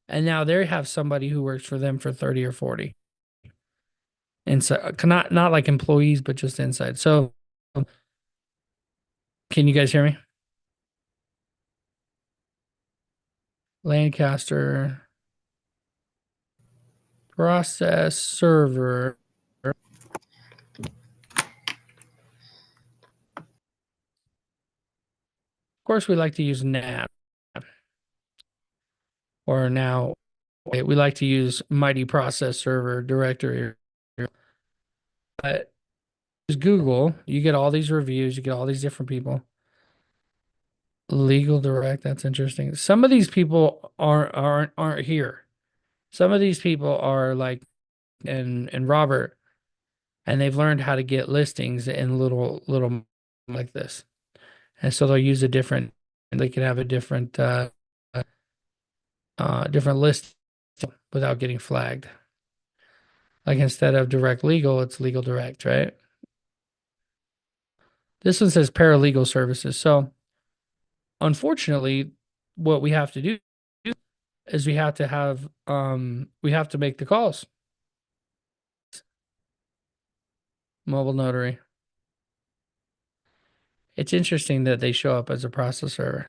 and now they have somebody who works for them for 30 or 40. And so not like employees, but just inside. So can you guys hear me? Lancaster process server. Of course, we like to use NAT. Or now we like to use Mighty Process Server Directory. But use Google, you get all these reviews, you get all these different people. Legal Direct, that's interesting. Some of these people aren't here. Some of these people are like and Robert, and they've learned how to get listings in little like this. And so they'll use they can have a different different list without getting flagged. Like instead of direct legal, it's legal direct, right? This one says paralegal services. So unfortunately, what we have to do is we have to make the calls. Mobile notary. It's interesting that they show up as a process server.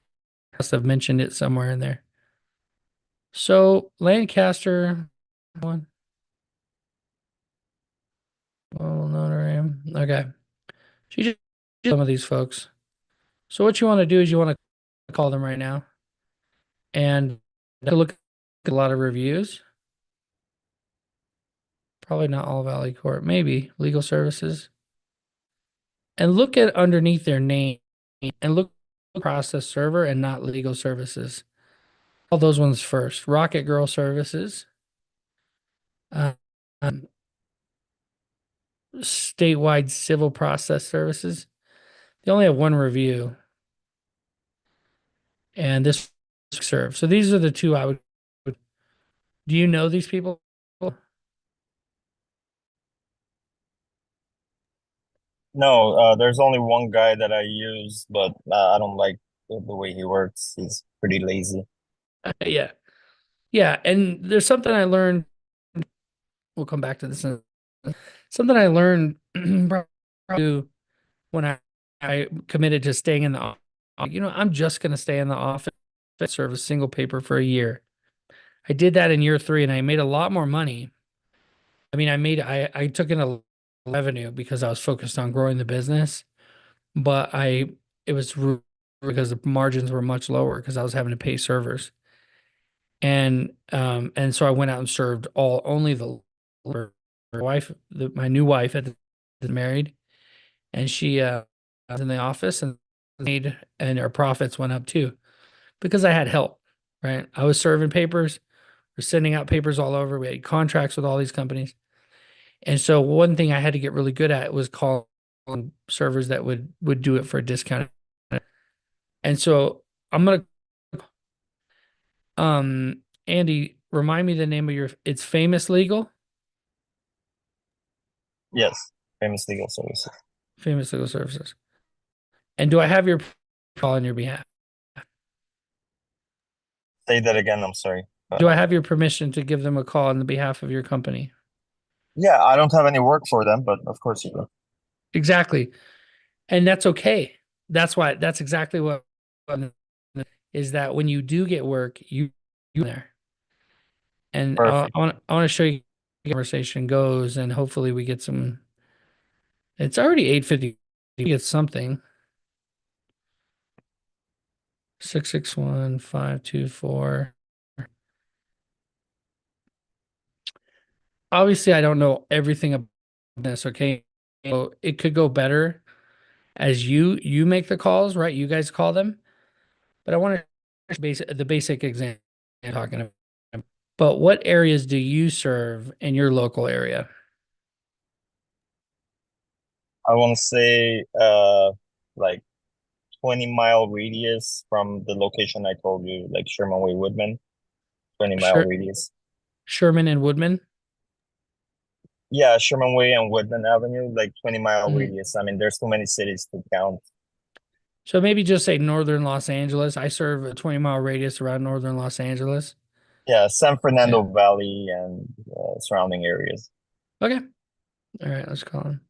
Must have mentioned it somewhere in there. So Lancaster one. Mobile notary. Okay. She just some of these folks. So what you want to do is you want to call them right now and look at a lot of reviews. Probably not all Valley Court, maybe legal services. And look at underneath their name and look at process server and not legal services. All those ones first. Rocket Girl Services. Um, statewide civil process services. They only have one review. And this serve. So these are the two I would. Do you know these people? No, there's only one guy that I use, but I don't like the way he works. He's pretty lazy. Yeah. Yeah. And there's something I learned. We'll come back to this. Something I learned when I committed to staying in the office. I'm just going to stay in the office, serve a single paper for a year. I did that in year 3 and I made a lot more money. I mean, I took in a revenue because I was focused on growing the business, but it was because the margins were much lower because I was having to pay servers. And so I went out and served only the wife, my new wife at the married, and she was in the office and made, and our profits went up too because I had help, right? I was serving papers, we're sending out papers all over. We had contracts with all these companies. And so one thing I had to get really good at was calling servers that would do it for a discount. And so I'm gonna Andy, remind me the name of it's Famous Legal? Yes, famous legal services. Famous Legal Services. And do I have your call on your behalf? Say that again. I'm sorry. Do I have your permission to give them a call on the behalf of your company? Yeah, I don't have any work for them, but of course you do. Exactly. And that's okay. That's exactly what is that when you do get work, you there. And Perfect. I want to show you how the conversation goes and hopefully we get some. It's already 8:50. We get something. 661-524. Obviously, I don't know everything about this, okay? So it could go better as you make the calls, right? You guys call them. But I want to the basic example I'm talking about. But what areas do you serve in your local area? I want to say like 20-mile radius from the location I told you, like Sherman Way Woodman, 20-mile Sher radius. Sherman and Woodman? Yeah, Sherman Way and Woodman Avenue, like 20-mile Mhm. radius. I mean, there's too many cities to count. So maybe just say northern Los Angeles. I serve a 20-mile radius around northern Los Angeles. Yeah, San Fernando Yeah. Valley and surrounding areas. Okay. All right, let's call him.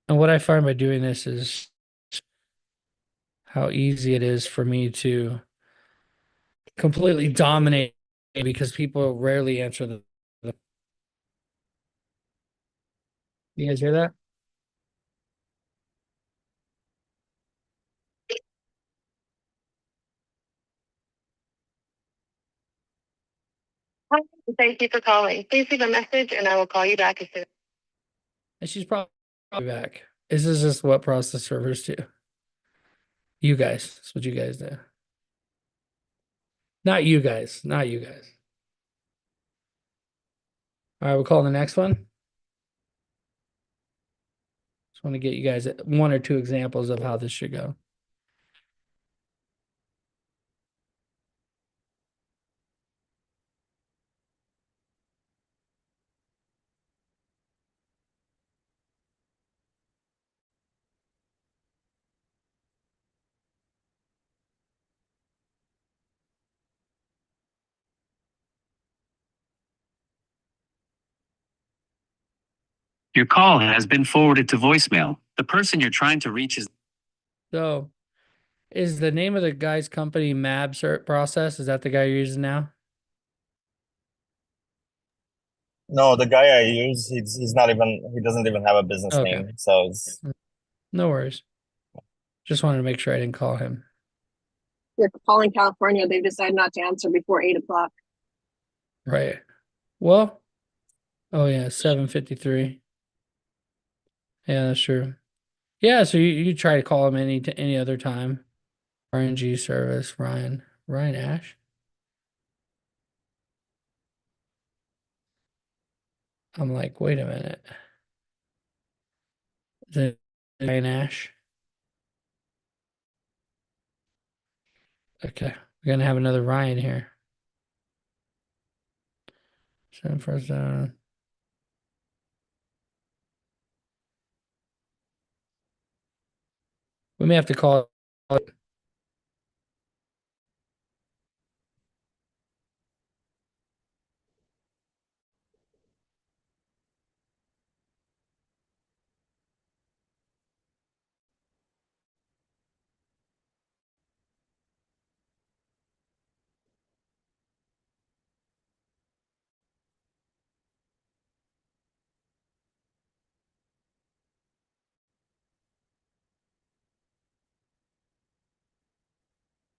And what I find by doing this is how easy it is for me to completely dominate because people rarely answer the You guys hear that? Hi, thank you for calling. Please leave a message and I will call you back as soon. And she's probably back. This is just what process servers do. You guys. That's what you guys do. Not you guys. Not you guys. All right, we'll call the next one. Just want to get you guys one or two examples of how this should go. Your call has been forwarded to voicemail. The person you're trying to reach is So, is the name of the guy's company Mab Cert Process? Is that the guy you're using now? No, the guy I use, he's not even, he doesn't even have a business Okay. name. So it's, No worries. Just wanted to make sure I didn't call him. You're calling California, they've decided not to answer before 8 o'clock. Right. Well, oh yeah, 7:53. Yeah, that's true. Yeah, so you try to call him any other time. RNG service, Ryan Ash. I'm like, wait a minute. Is it Ryan Ash? Okay, we're gonna have another Ryan here. Send first down. We may have to call.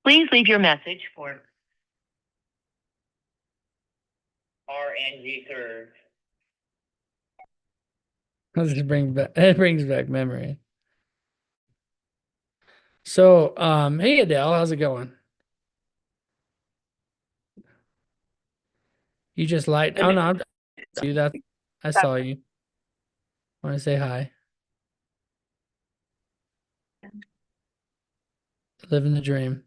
Please leave your message for RNG serve. Let's bring back. It brings back memory. So, hey Adele, how's it going? You just light. Oh no, you that. I saw you. Want to say hi? Living the dream.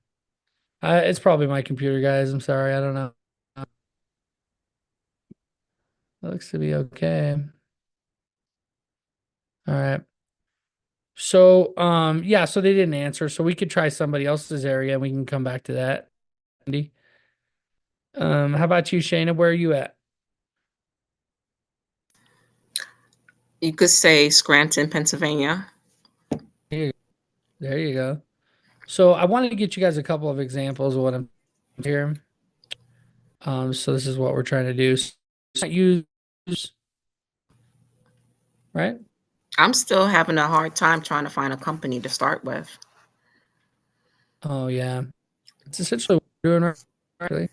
It's probably my computer, guys. I'm sorry. I don't know. Looks to be okay. All right. So, yeah, so they didn't answer. So we could try somebody else's area and we can come back to that. Andy. How about you, Shayna? Where are you at? You could say Scranton, Pennsylvania. There you go. So I wanted to get you guys a couple of examples of what I'm here. So this is what we're trying to do. Use, right? I'm still having a hard time trying to find a company to start with. Oh yeah, it's essentially what we're doing right.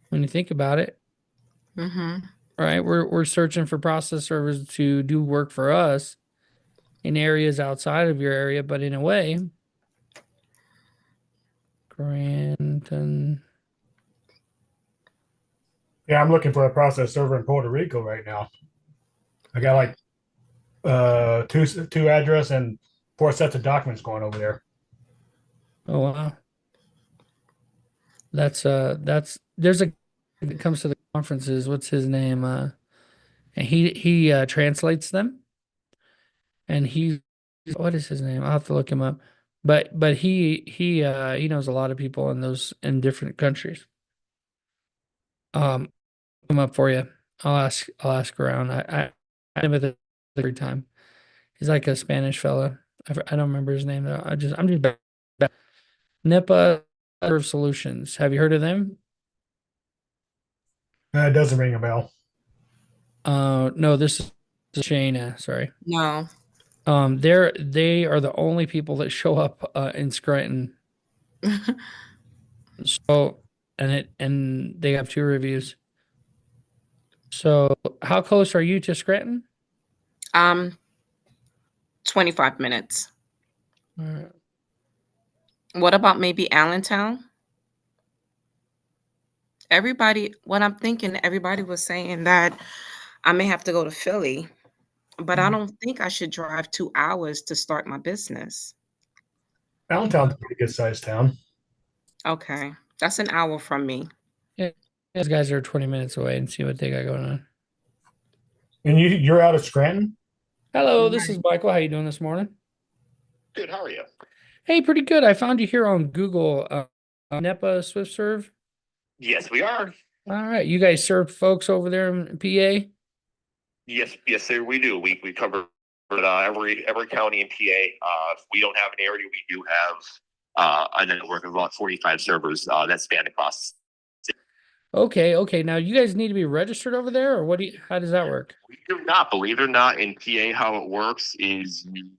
When you think about it, Mm-hmm. right? We're searching for process servers to do work for us in areas outside of your area, but in a way, Granton. Yeah, I'm looking for a process server in Puerto Rico right now. I got like two address and 4 sets of documents going over there. Oh wow, there's a that comes to the conferences. What's his name? And he translates them, and what is his name? I'll have to look him up. But he knows a lot of people in those in different countries. Come up for you. I'll ask around. I him at the every time. He's like a Spanish fella. I don't remember his name though. I'm just bad. NEPA Serve Solutions. Have you heard of them? It doesn't ring a bell. No, this is Shayna. Sorry. No. They are the only people that show up in Scranton. So and they have 2 reviews. So how close are you to Scranton? 25 minutes. All right. What about maybe Allentown? What I'm thinking, everybody was saying that I may have to go to Philly, but I don't think I should drive 2 hours to start my business. Allentown's a pretty good sized town. Okay. That's an hour from me. These guys are 20 minutes away and see what they got going on. And you're out of Scranton? Hello, this is Michael. How you doing this morning? Good. How are you? Hey, pretty good. I found you here on Google. NEPA Swift Serve. Yes, we are. All right, you guys serve folks over there in PA. Yes, sir. We do. We cover every county in PA. If we don't have an area, we do have a network of about 45 servers that span across. Okay. Now you guys need to be registered over there, or what do you, how does that work? We do not, believe it or not, in PA, how it works is you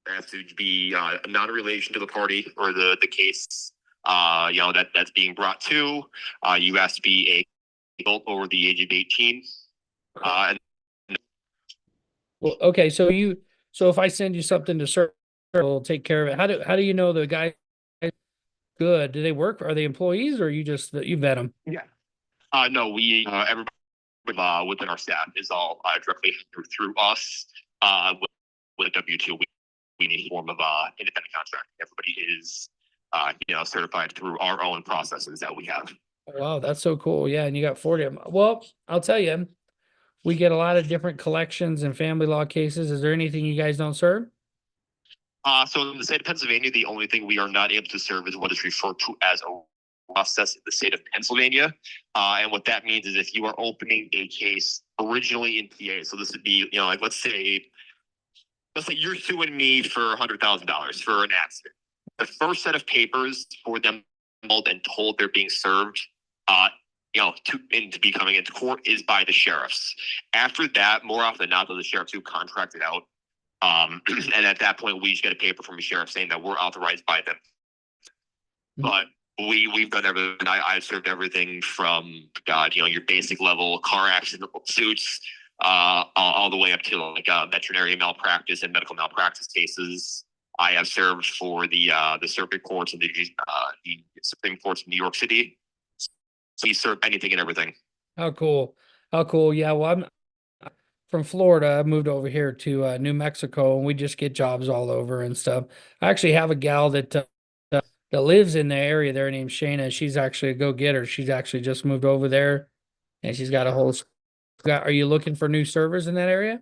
have to be a non-relation to the party or the case, that's being brought to. You have to be a adult over the age of 18. And Well, okay, so if I send you something to serve, will take care of it. How do you know the guy good? Do they work? Are they employees, or you just you vet them? yeah, no, everybody within our staff is all directly through us. With a W-2, we need a form of independent contract. Everybody is certified through our own processes that we have. Wow, that's so cool. Yeah, and you got 40 of them. Well, I'll tell you, we get a lot of different collections and family law cases. Is there anything you guys don't serve? So in the state of Pennsylvania, the only thing we are not able to serve is what is referred to as a process in the state of Pennsylvania. And what that means is if you are opening a case originally in PA, so this would be, like let's say you're suing me for $100,000 for an accident. The first set of papers for them and told they're being served, to be coming into court is by the sheriffs. After that, more often than not, the sheriffs who contract it out. And at that point, we just get a paper from the sheriff saying that we're authorized by them. But we've done everything. I've served everything from your basic level car accident suits, all the way up to like veterinary malpractice and medical malpractice cases. I have served for the circuit courts and the Supreme Courts of New York City. So you serve anything and everything. How cool. Yeah, well, I'm from Florida. I moved over here to New Mexico, and we just get jobs all over and stuff. I actually have a gal that lives in the area there named Shayna. She's actually a go-getter. She's actually just moved over there, and she's got a whole. Are you looking for new servers in that area?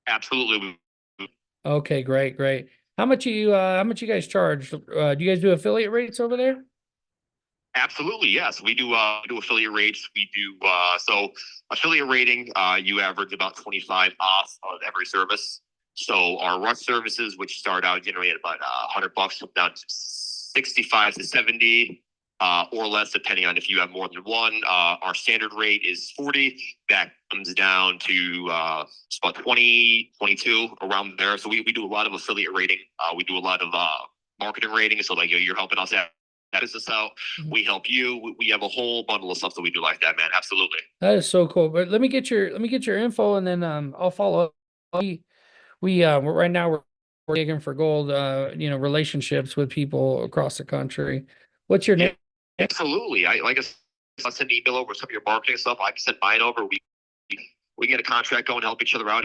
Absolutely. Okay, great. How much you guys charge? Do you guys do affiliate rates over there? Absolutely, yes. We do affiliate rates. We do so affiliate rating, you average about 25 off of every service. So our rush services, which start out generally at about $100, down to 65 to 70 or less, depending on if you have more than one. Our standard rate is 40. That comes down to about 20, 22 around there. So we do a lot of affiliate rating. We do a lot of marketing rating. So like you're helping us out. Business out. We help you. We have a whole bundle of stuff that we do like that, man. Absolutely. That is so cool. But let me get your info, and then I'll follow up. We're right now we're digging for gold, relationships with people across the country. What's your name? Absolutely. I'll send an email over some of your marketing stuff. I can send mine over. We can get a contract going, help each other out,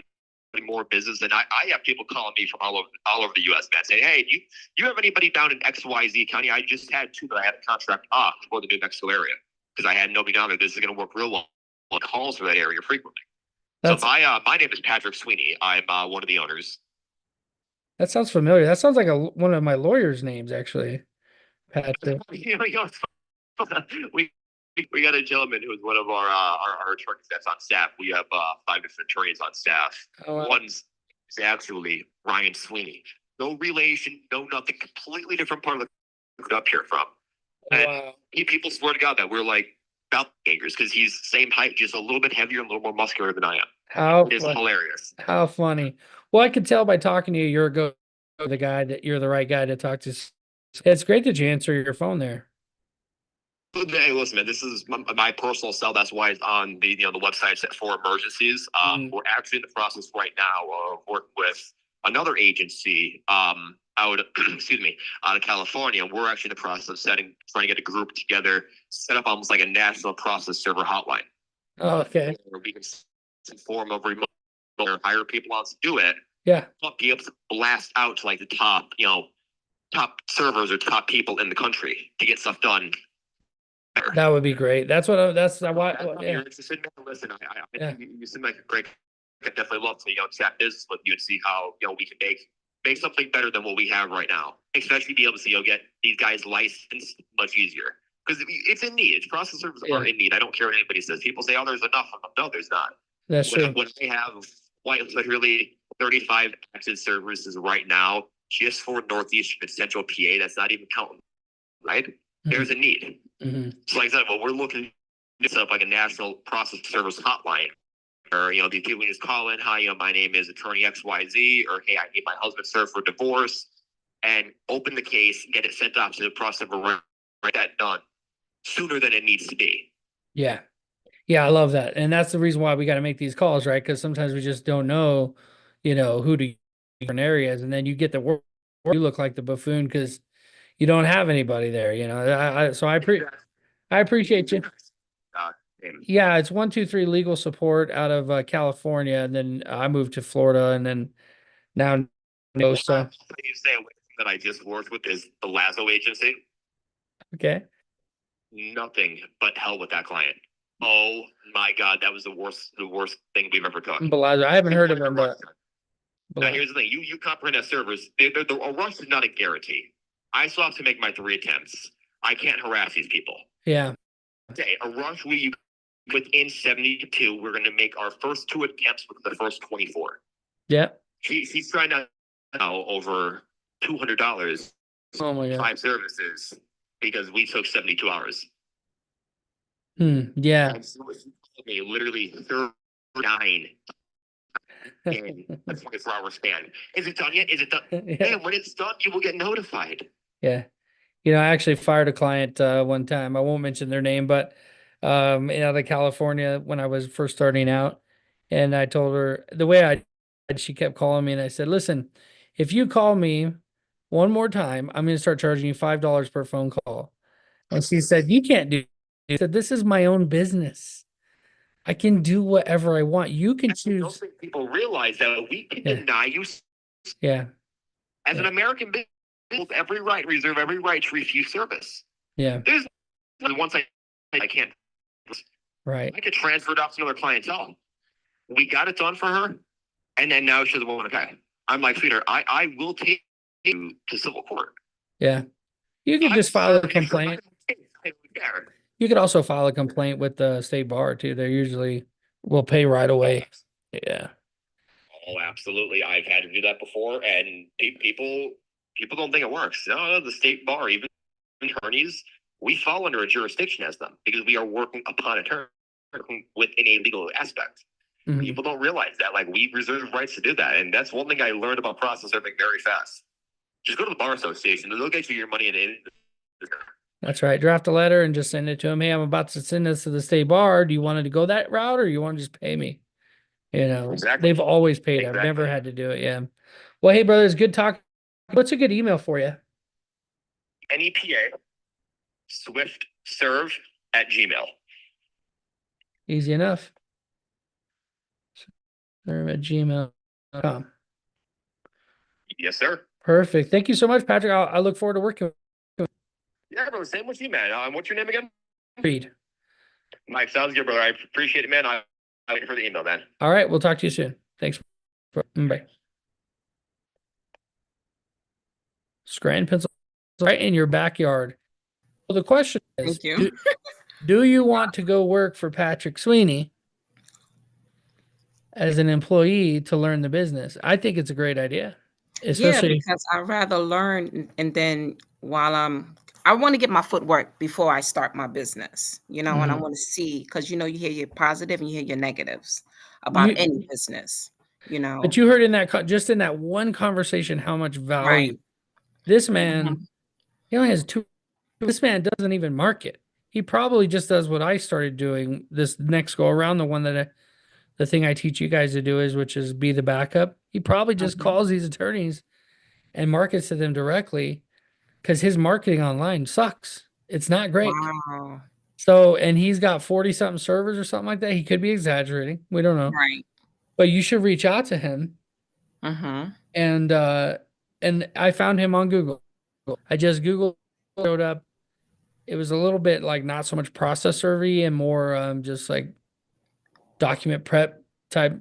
more business. And I have people calling me from all over the U.S., man, saying, "Hey, do you have anybody down in XYZ County?" I just had two that I had a contract off for the New Mexico area because I had nobody down there. This is going to work real well. Calls for that area frequently. So my name is Patrick Sweeney. I'm one of the owners. That sounds familiar. That sounds like one of my lawyer's names, actually. Patrick. We got a gentleman who's one of our attorneys that's on staff. We have 5 different attorneys on staff. Oh, wow. One's is actually Ryan Sweeney. No relation, no nothing. Completely different part of the up here from. And Wow. people swear to God that we're like doppelgangers because he's same height, just a little bit heavier and a little more muscular than I am. It's hilarious. How funny. Well, I could tell by talking to you, you're you're the right guy to talk to. It's great that you answer your phone there. Hey, listen, man, this is my personal cell. That's why it's on the the website for emergencies. We're actually in the process right now of working with another agency out of California. We're actually in the process of trying to get a group together, set up almost like a national process server hotline. Oh, okay. Where we can form of remote or hire people on to do it. Yeah. But be able to blast out to like the top servers or top people in the country to get stuff done. That would be great. That's why. You're interested in listen. I think you seem like a great. I'd definitely love to chat business with you and see how we can make something better than what we have right now. Especially be able to get these guys licensed much easier because it's in need. Process servers are in need. I don't care what anybody says. People say, "Oh, there's enough of them." No, there's not. That's true. When I have quite literally 35 active services right now, just for Northeast and Central PA, that's not even counting, right? There's a need. Mm-hmm. So like I said, well, we're looking to set up like a national process service hotline. Or, you know, these people just call in, hi, you know, my name is attorney XYZ, or hey, I need my husband served for divorce, and open the case, get it sent off to the process of write that done sooner than it needs to be. Yeah. Yeah, I love that. And that's the reason why we got to make these calls, right? Because sometimes we just don't know, you know, who to different areas. And then you get the work, you look like the buffoon because you don't have anybody there, you know. I appreciate you. Yeah, it's 123 Legal Support out of California, and then I moved to Florida, and then now no. So You say one thing that I just worked with is the Lazo agency. okay, Nothing but hell with that client. Oh my God, that was the worst thing we've ever done. Belazo, I haven't heard of him, but Now here's the thing: you comprehend as servers. A rush is not a guarantee. I still have to make my 3 attempts. I can't harass these people. yeah, Okay, a rush within 72, we're going to make our first 2 attempts with the first 24. yeah. He's trying to now over $200, Oh my God. 5 services because we took 72 hours. Yeah. And so he told me literally 39 in a 24-hour span. Is it done yet? Is it done? Yeah. And when it's done, you will get notified. Yeah. You know, I actually fired a client one time. I won't mention their name, but out of California when I was first starting out. And I told her the way she kept calling me, and I said, listen, if you call me one more time, I'm going to start charging you $5 per phone call. And she said, you can't do it. She said, this is my own business. I can do whatever I want. You can I don't choose. think people realize that we can Yeah. deny you Yeah. as an American business every right, reserve every right to refuse service. Yeah. There's once I can't. Right. I could transfer it off to another clientele. We got it done for her, and then now she's the one. Okay, I'm like, sweetheart, I will take you to civil court. Yeah. You could just file a complaint. You could also file a complaint with the state bar too. They usually will pay right away. Yeah. Oh, absolutely. I've had to do that before, and people don't think it works. No, the state bar, even attorneys, we fall under a jurisdiction as them because we are working upon attorney within a legal aspect. Mhm. People don't realize that, like, we reserve rights to do that, and that's one thing I learned about process serving very fast. Just go to the bar association; they'll get you your money in. That's right. Draft a letter and just send it to them. Hey, I'm about to send this to the state bar. Do you want to go that route or you want to just pay me? You know, Exactly. they've always paid. I've never Exactly. had to do it. Yeah. Well, hey, brothers, good talk. What's a good email for you? NEPA swiftserve@gmail. Easy enough. serve@gmail.com. Yes, sir. Perfect. Thank you so much, Patrick. I look forward to working with Yeah, bro. Same with you, man. What's your name again? you. Mike. Sounds good, brother. I appreciate it, man. I'm waiting for the email, man. All right. We'll talk to you soon. Thanks. Bye. Scranton, Pennsylvania, right in your backyard. Well, the question is, Thank you. do you want to go work for Patrick Sweeney as an employee to learn the business? I think it's a great idea. Especially, because I'd rather learn and then while I want to get my footwork before I start my business, and I Mhm. want to see, because you hear your positive and you hear your negatives about You- any business, but you heard in that just in that one conversation how much value Right. this man Mhm. he only has 2. This man doesn't even market. He probably just does what I started doing this next go around. The one that the thing I teach you guys to do is, which is be the backup. He probably just Mhm. calls these attorneys and markets to them directly because his marketing online sucks. It's not great. Wow. So, and he's got 40 something servers or something like that. He could be exaggerating. We don't know, Right. but you should reach out to him. Mm-hmm. And I found him on Google. I just Googled, showed up. It was a little bit like not so much process survey and more just like document prep type.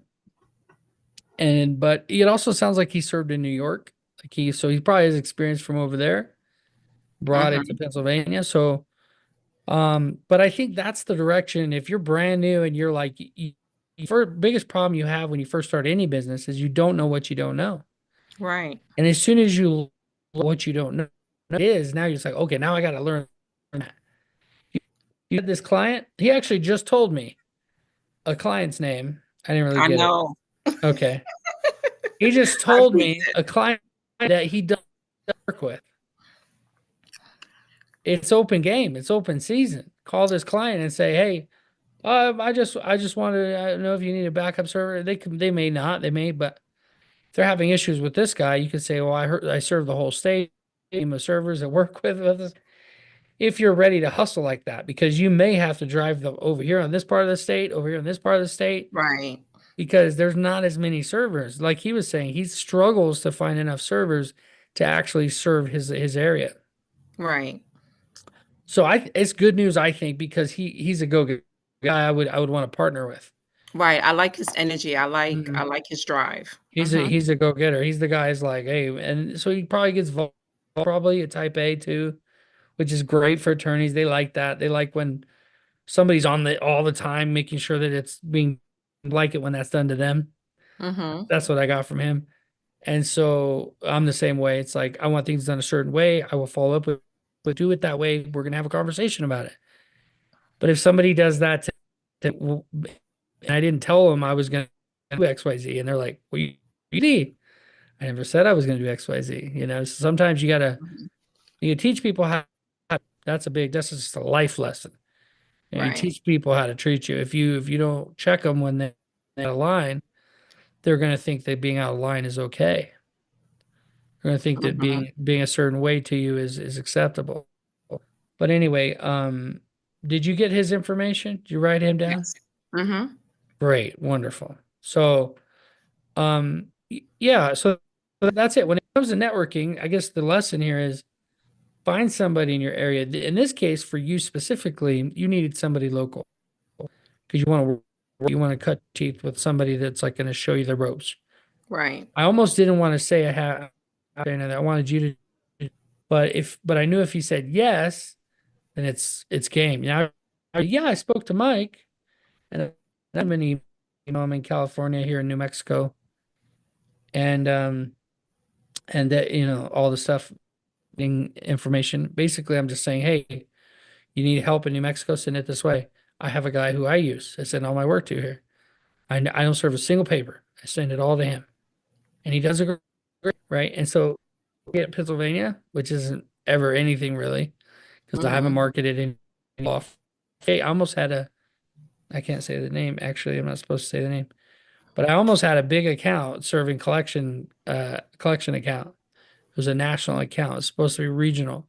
But it also sounds like he served in New York. So he probably has experience from over there, brought it to Pennsylvania. So but I think that's the direction. If you're brand new and you're like biggest problem you have when you first start any business is you don't know what you don't know. Right. And as soon as you learn what you don't know is, now you're just like, okay, now I got to learn that. You had this client, he actually just told me a client's name. I didn't really I get know. it. Okay. He just I told get me it. a client that he doesn't work with. It's open game. It's open season. Call this client and say, hey, I just wanted to know if you need a backup server. They may not, they may, but if they're having issues with this guy, you could say, well, I serve the whole state team of servers that work with us. If you're ready to hustle like that, because you may have to drive them over here on this part of the state, over here on this part of the state, Right. because there's not as many servers. Like he was saying, he struggles to find enough servers to actually serve his area. Right. So it's good news, I think, because he's a go-getter guy I would want to partner with. Right. I like his energy. I Mhm. like his drive. He's a go-getter. He's the guy's like, hey, and so he probably gets probably a type A too, which is great for attorneys. They like that. They like when somebody's on the all the time, making sure that it's being like it when that's done to them. Mm-hmm. That's what I got from him. And so I'm the same way. It's like I want things done a certain way. I will follow up with, but do it that way. We're gonna have a conversation about it. But if somebody does that, and I didn't tell them I was gonna do X, Y, Z, and they're like, "Well, you did." I never said I was gonna do X, Y, Z. You know, so sometimes you teach people that's that's just a life lesson. You know, you Right. teach people how to treat you. If you don't check them when they're out of line, they're gonna think that being out of line is okay. They're gonna think that Mm-hmm. being a certain way to you is acceptable. But anyway, did you get his information? Did you write him down? Yes. Mm-hmm. Great, wonderful. So, yeah, so that's it. When it comes to networking, I guess the lesson here is find somebody in your area. In this case, for you specifically, you needed somebody local because you want to cut teeth with somebody that's like going to show you the ropes. Right. I almost didn't want to say I wanted you to, but I knew if he said yes, then it's game. Now, yeah, I spoke to Mike, and that many, I'm in California here in New Mexico, and that all the stuff, information. Basically, I'm just saying, hey, you need help in New Mexico, send it this way. I have a guy who I use. I send all my work to here. I don't serve a single paper. I send it all to him, and he does it great, right? And so, get Pennsylvania, which isn't ever anything really, because I haven't Mm-hmm. marketed in off. Hey, I almost had I can't say the name. Actually, I'm not supposed to say the name, but I almost had a big account serving collection account. It was a national account. It's supposed to be regional,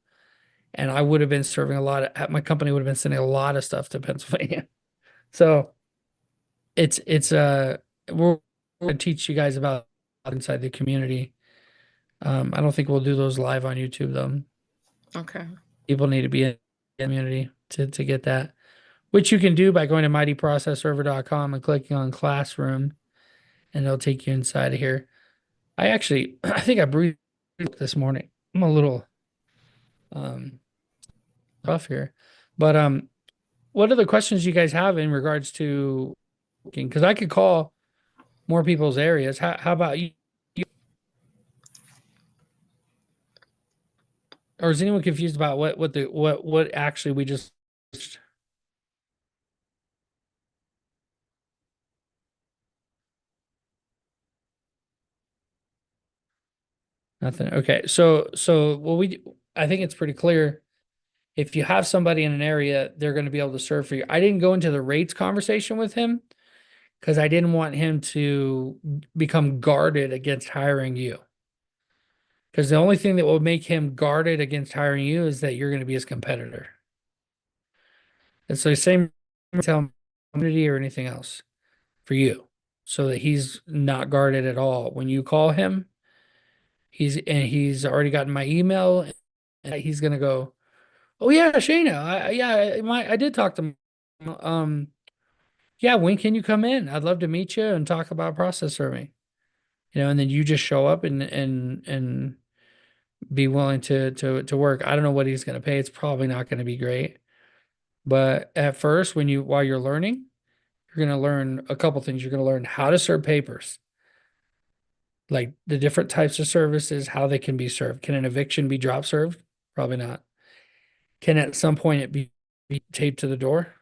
and I would have been serving my company would have been sending a lot of stuff to Pennsylvania. So we're going to teach you guys about inside the community. I don't think we'll do those live on YouTube though. Okay. People need to be in the community to get that, which you can do by going to mightyprocessserver.com and clicking on classroom, and it'll take you inside of here. I think I breathed this morning. I'm a little rough here, but what other questions you guys have in regards to, because I could call more people's areas. How about you? Or is anyone confused about what actually we just? Nothing. Okay. So I think it's pretty clear. If you have somebody in an area, they're going to be able to serve for you. I didn't go into the rates conversation with him because I didn't want him to become guarded against hiring you. Because the only thing that will make him guarded against hiring you is that you're going to be his competitor. And so same tell him community or anything else for you, so that he's not guarded at all. When you call him, he's already gotten my email, and he's gonna go, oh yeah, Shayna, I did talk to him. Yeah, when can you come in? I'd love to meet you and talk about process serving. And then you just show up and be willing to work. I don't know what he's gonna pay. It's probably not gonna be great. But at first, while you're learning, you're going to learn a couple things. You're going to learn how to serve papers, like the different types of services, how they can be served. Can an eviction be drop served? Probably not. Can at some point it be taped to the door?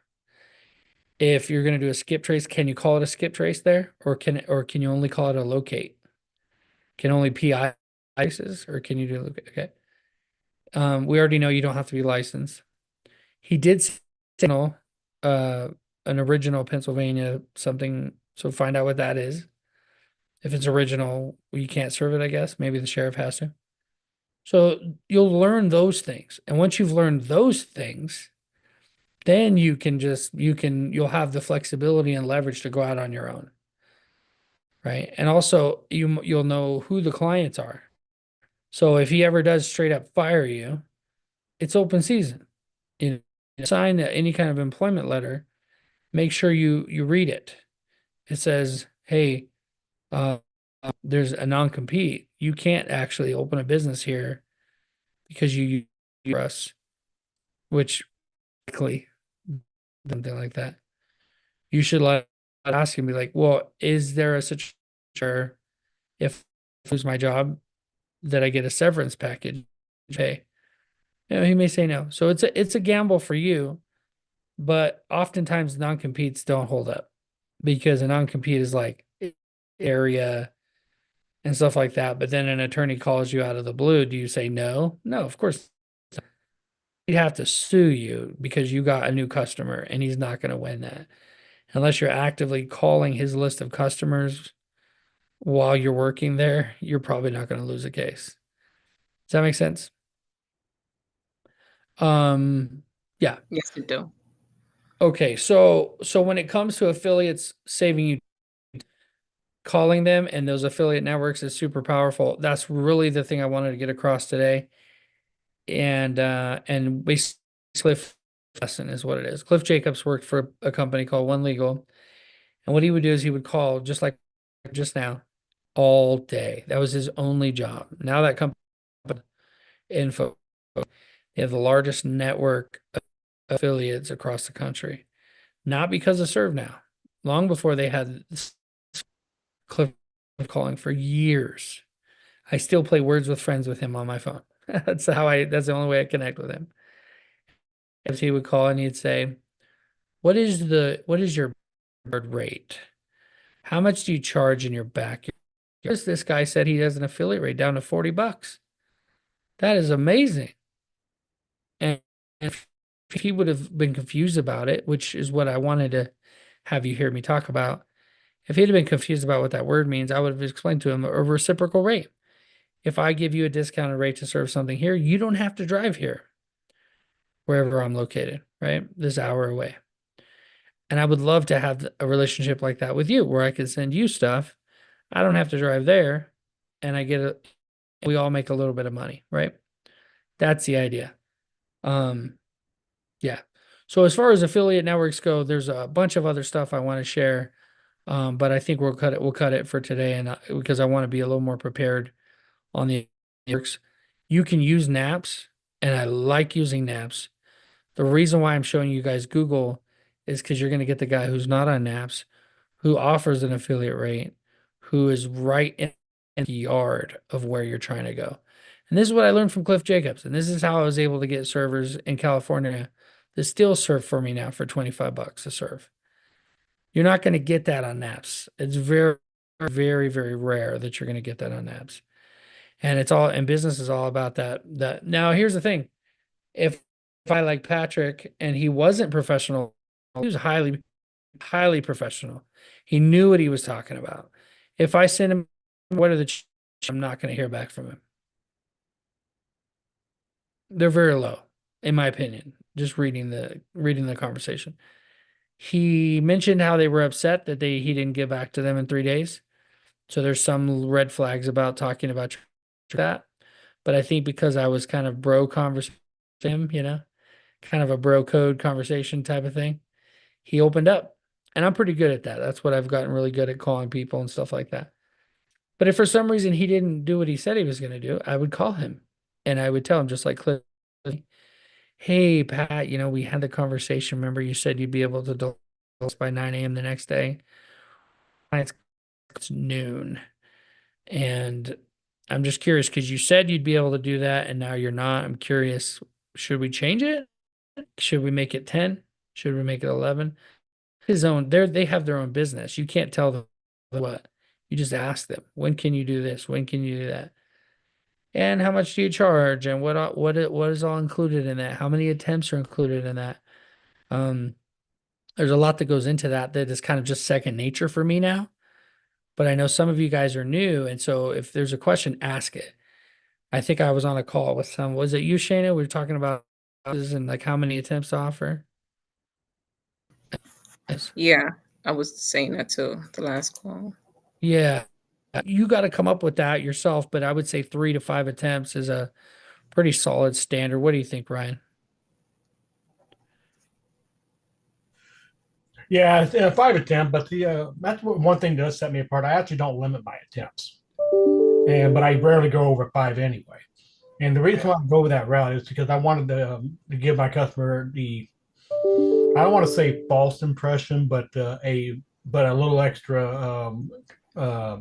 If you're going to do a skip trace, can you call it a skip trace there, or can you only call it a locate? Can only PI licenses, or can you do locate? Okay. We already know you don't have to be licensed. He did signal an original Pennsylvania something, so find out what that is. If it's original, you can't serve it, I guess. Maybe the sheriff has to. So you'll learn those things. And once you've learned those things, then you'll have the flexibility and leverage to go out on your own. Right. And also you'll know who the clients are. So if he ever does straight up fire you, it's open season. You sign any kind of employment letter, make sure you read it. It says, hey, there's a non-compete. You can't actually open a business here because you use us, which likely something like that. You should ask him, be like, well, is there a situation where if I lose my job that I get a severance package pay? You know, he may say no. So it's a gamble for you, but oftentimes non-competes don't hold up because a non-compete is like area and stuff like that. But then an attorney calls you out of the blue. Do you say no? No, of course. He'd have to sue you because you got a new customer and he's not going to win that. Unless you're actively calling his list of customers while you're working there, you're probably not going to lose a case. Does that make sense? Yeah. Yes, you do. Okay, so when it comes to affiliates saving you, calling them and those affiliate networks is super powerful. That's really the thing I wanted to get across today. And basically Cliff lesson is what it is. Cliff Jacobs worked for a company called One Legal. And what he would do is he would call just like just now all day. That was his only job. Now that company info, they have the largest network of affiliates across the country. Not because of ServeNow. Long before they had Cliff calling for years. I still play Words with Friends with him on my phone. That's the only way I connect with him. If he would call and he'd say, what is your bird rate? How much do you charge in your backyard? This guy said he has an affiliate rate down to $40. That is amazing. And if he would have been confused about it, which is what I wanted to have you hear me talk about, if he'd have been confused about what that word means, I would have explained to him a reciprocal rate. If I give you a discounted rate to serve something here, you don't have to drive here, wherever I'm located, right? This hour away. And I would love to have a relationship like that with you, where I could send you stuff. I don't have to drive there, and we all make a little bit of money, right? That's the idea. Yeah. So as far as affiliate networks go, there's a bunch of other stuff I want to share. But I think we'll cut it for today, and because I want to be a little more prepared on the networks. You can use Naps, and I like using Naps. The reason why I'm showing you guys Google is because you're going to get the guy who's not on Naps, who offers an affiliate rate, who is right in the yard of where you're trying to go. And this is what I learned from Cliff Jacobs, and this is how I was able to get servers in California that still serve for me now for $25 a serve. You're not going to get that on Naps. It's very, very, very rare that you're going to get that on Naps. And business is all about that. Now here's the thing. If I like Patrick and he wasn't professional, he was highly, highly professional. He knew what he was talking about. If I send him what are the I'm not going to hear back from him. They're very low, in my opinion, just reading the conversation. He mentioned how they were upset that he didn't get back to them in 3 days. So there's some red flags about talking about that. But I think because I was kind of bro conversation, kind of a bro code conversation type of thing, he opened up. And I'm pretty good at that. That's what I've gotten really good at, calling people and stuff like that. But if for some reason he didn't do what he said he was going to do, I would call him and I would tell him, just like Cliff, hey, Pat, we had the conversation. Remember you said you'd be able to by 9 a.m. the next day. It's noon. And I'm just curious because you said you'd be able to do that and now you're not. I'm curious, should we change it? Should we make it 10? Should we make it 11? They have their own business. You can't tell them what. You just ask them, when can you do this? When can you do that? And how much do you charge? And what is all included in that? How many attempts are included in that? There's a lot that goes into that is kind of just second nature for me now. But I know some of you guys are new, and so if there's a question, ask it. I think I was on a call with was it you, Shayna? We were talking about this and like how many attempts to offer. Yes. Yeah, I was saying that too, the last call. Yeah. You got to come up with that yourself, but I would say 3 to 5 attempts is a pretty solid standard. What do you think, Ryan? Yeah, 5 attempt, but that's one thing that does set me apart. I actually don't limit my attempts, but I rarely go over 5 anyway. And the reason why I go that route is because I wanted to give my customer I don't want to say false impression, but a little extra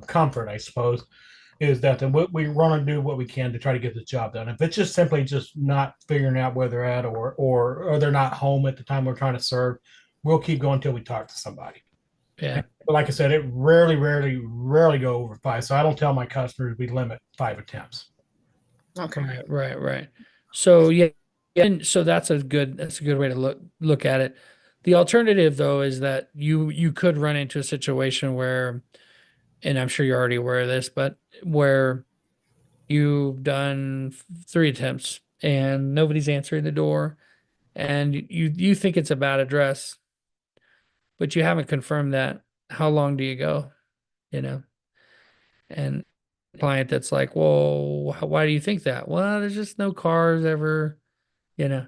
comfort, I suppose, is that we want to do what we can to try to get this job done. If it's just simply just not figuring out where they're at or they're not home at the time we're trying to serve, we'll keep going until we talk to somebody. Yeah. But like I said, it rarely go over 5. So I don't tell my customers we limit 5 attempts. Okay. Right. So yeah, and so that's a good way to look at it. The alternative though is that you could run into a situation where, and I'm sure you're already aware of this, but where you've done 3 attempts and nobody's answering the door, and you think it's a bad address, but you haven't confirmed that. How long do you go? You know, and client that's like, well, why do you think that? Well, there's just no cars ever, you know.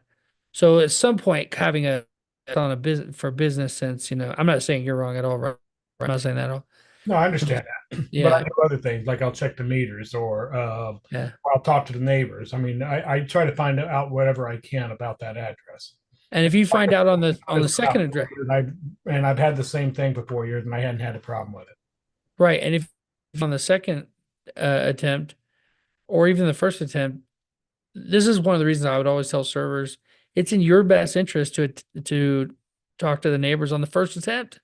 So at some point, having on a business for business sense, you know, I'm not saying you're wrong at all. Right? I'm not saying that at all. No, I understand that. Yeah. But I do other things like I'll check the meters or Yeah. I'll talk to the neighbors. I mean, I try to find out whatever I can about that address. And if you find out on the second address, and I've had the same thing for 4 years and I hadn't had a problem with it. right? And if on the second attempt or even the first attempt, this is one of the reasons I would always tell servers it's in your best interest to talk to the neighbors on the first attempt,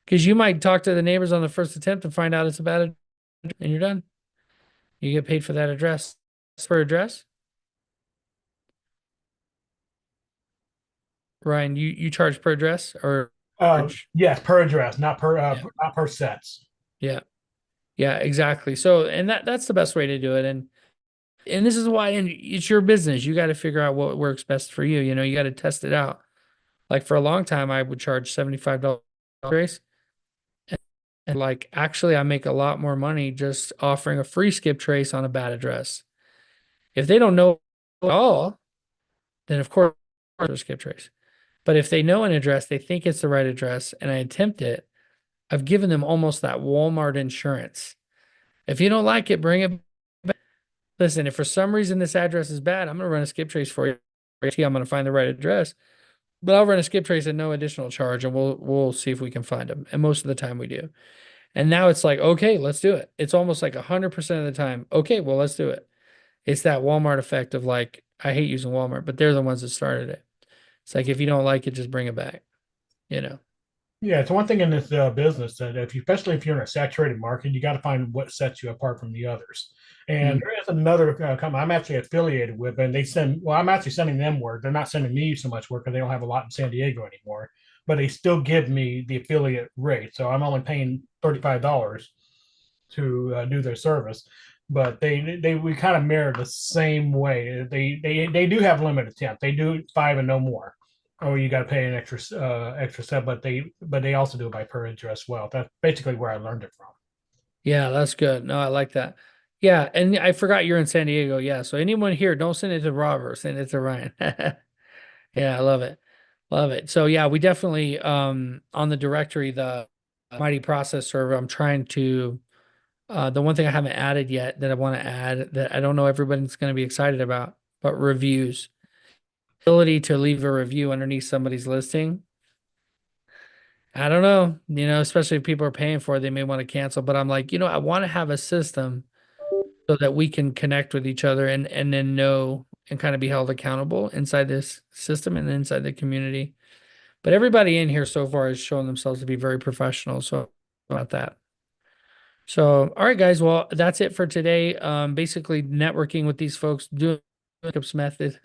because you might talk to the neighbors on the first attempt and find out it's a bad address, and you're done. You get paid for that address per address. Ryan, you charge per address or? Yes, per address, not per sets. Yeah, exactly. So, and that's the best way to do it. And this is why, and it's your business. You got to figure out what works best for you. You know, you got to test it out. Like for a long time, I would charge $75 race. And like, actually, I make a lot more money just offering a free skip trace on a bad address. If they don't know at all, then of course, skip trace. But if they know an address, they think it's the right address, and I attempt it, I've given them almost that Walmart insurance. If you don't like it, bring it back. Listen, if for some reason this address is bad, I'm going to run a skip trace for you. I'm going to find the right address. But I'll run a skip trace at no additional charge, and we'll see if we can find them. And most of the time we do. And now it's like, okay, let's do it. It's almost like 100% of the time. Okay, well, let's do it. It's that Walmart effect of like, I hate using Walmart, but they're the ones that started it. It's like, if you don't like it, just bring it back, you know? Yeah, it's one thing in this business that especially if you're in a saturated market, you got to find what sets you apart from the others. And there is another company I'm actually affiliated with, and I'm actually sending them work. They're not sending me so much work because they don't have a lot in San Diego anymore, but they still give me the affiliate rate. So I'm only paying $35 to do their service. But we kind of mirror the same way. They do have limited attempt. They do 5 and no more. Oh, you got to pay an extra set, but they also do it by per address. Well, that's basically where I learned it from. Yeah, that's good. No, I like that. Yeah, and I forgot you're in San Diego. Yeah, so anyone here, don't send it to Robert, send it to Ryan. Yeah, I love it. Love it. So yeah, we definitely on the directory, the Mighty Process server, I'm trying to the one thing I haven't added yet that I want to add that I don't know everybody's going to be excited about, but reviews. Ability to leave a review underneath somebody's listing. I don't know, especially if people are paying for it, they may want to cancel. But I'm like, I want to have a system so that we can connect with each other and then know and kind of be held accountable inside this system and inside the community. But everybody in here so far has shown themselves to be very professional. So about that. So, all right, guys. Well, that's it for today. Basically networking with these folks, doing Jacob's method,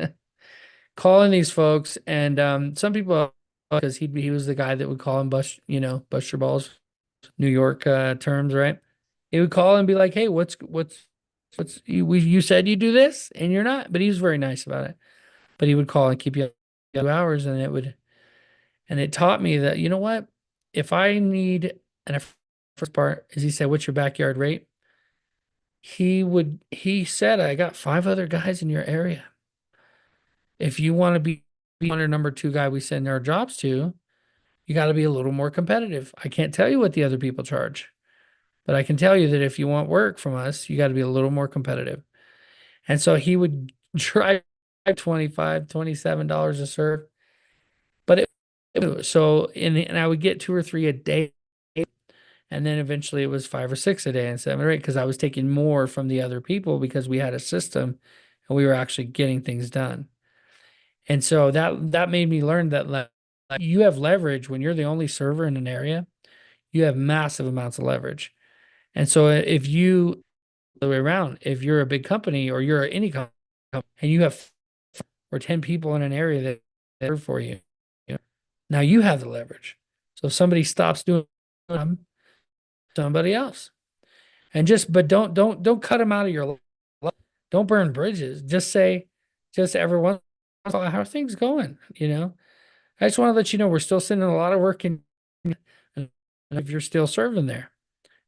calling these folks, and some people because he was the guy that would call him bust your balls, New York terms, right? He would call and be like, "Hey, what's you said you do this and you're not," but he was very nice about it. But he would call and keep you 2 hours, and it taught me that you know what, if I need and first part is he said, "What's your backyard rate?" He said, "I got 5 other guys in your area. If you want to be one or number 2 guy we send our jobs to, you got to be a little more competitive. I can't tell you what the other people charge, but I can tell you that if you want work from us, you got to be a little more competitive." And so he would try $25, $27 a serve, but and I would get 2 or 3 a day. And then eventually it was 5 or 6 a day and 7 or 8 because I was taking more from the other people because we had a system and we were actually getting things done. And so that made me learn that you have leverage when you're the only server in an area. You have massive amounts of leverage. And so if you the way around, if you're a big company or you're any company and you have or 10 people in an area that serve for you, now you have the leverage. So if somebody stops doing somebody else. And but don't cut them out of your life. Don't burn bridges. Just say, just every once in a while, how are things going? I just want to let you know we're still sending a lot of work in. And if you're still serving there,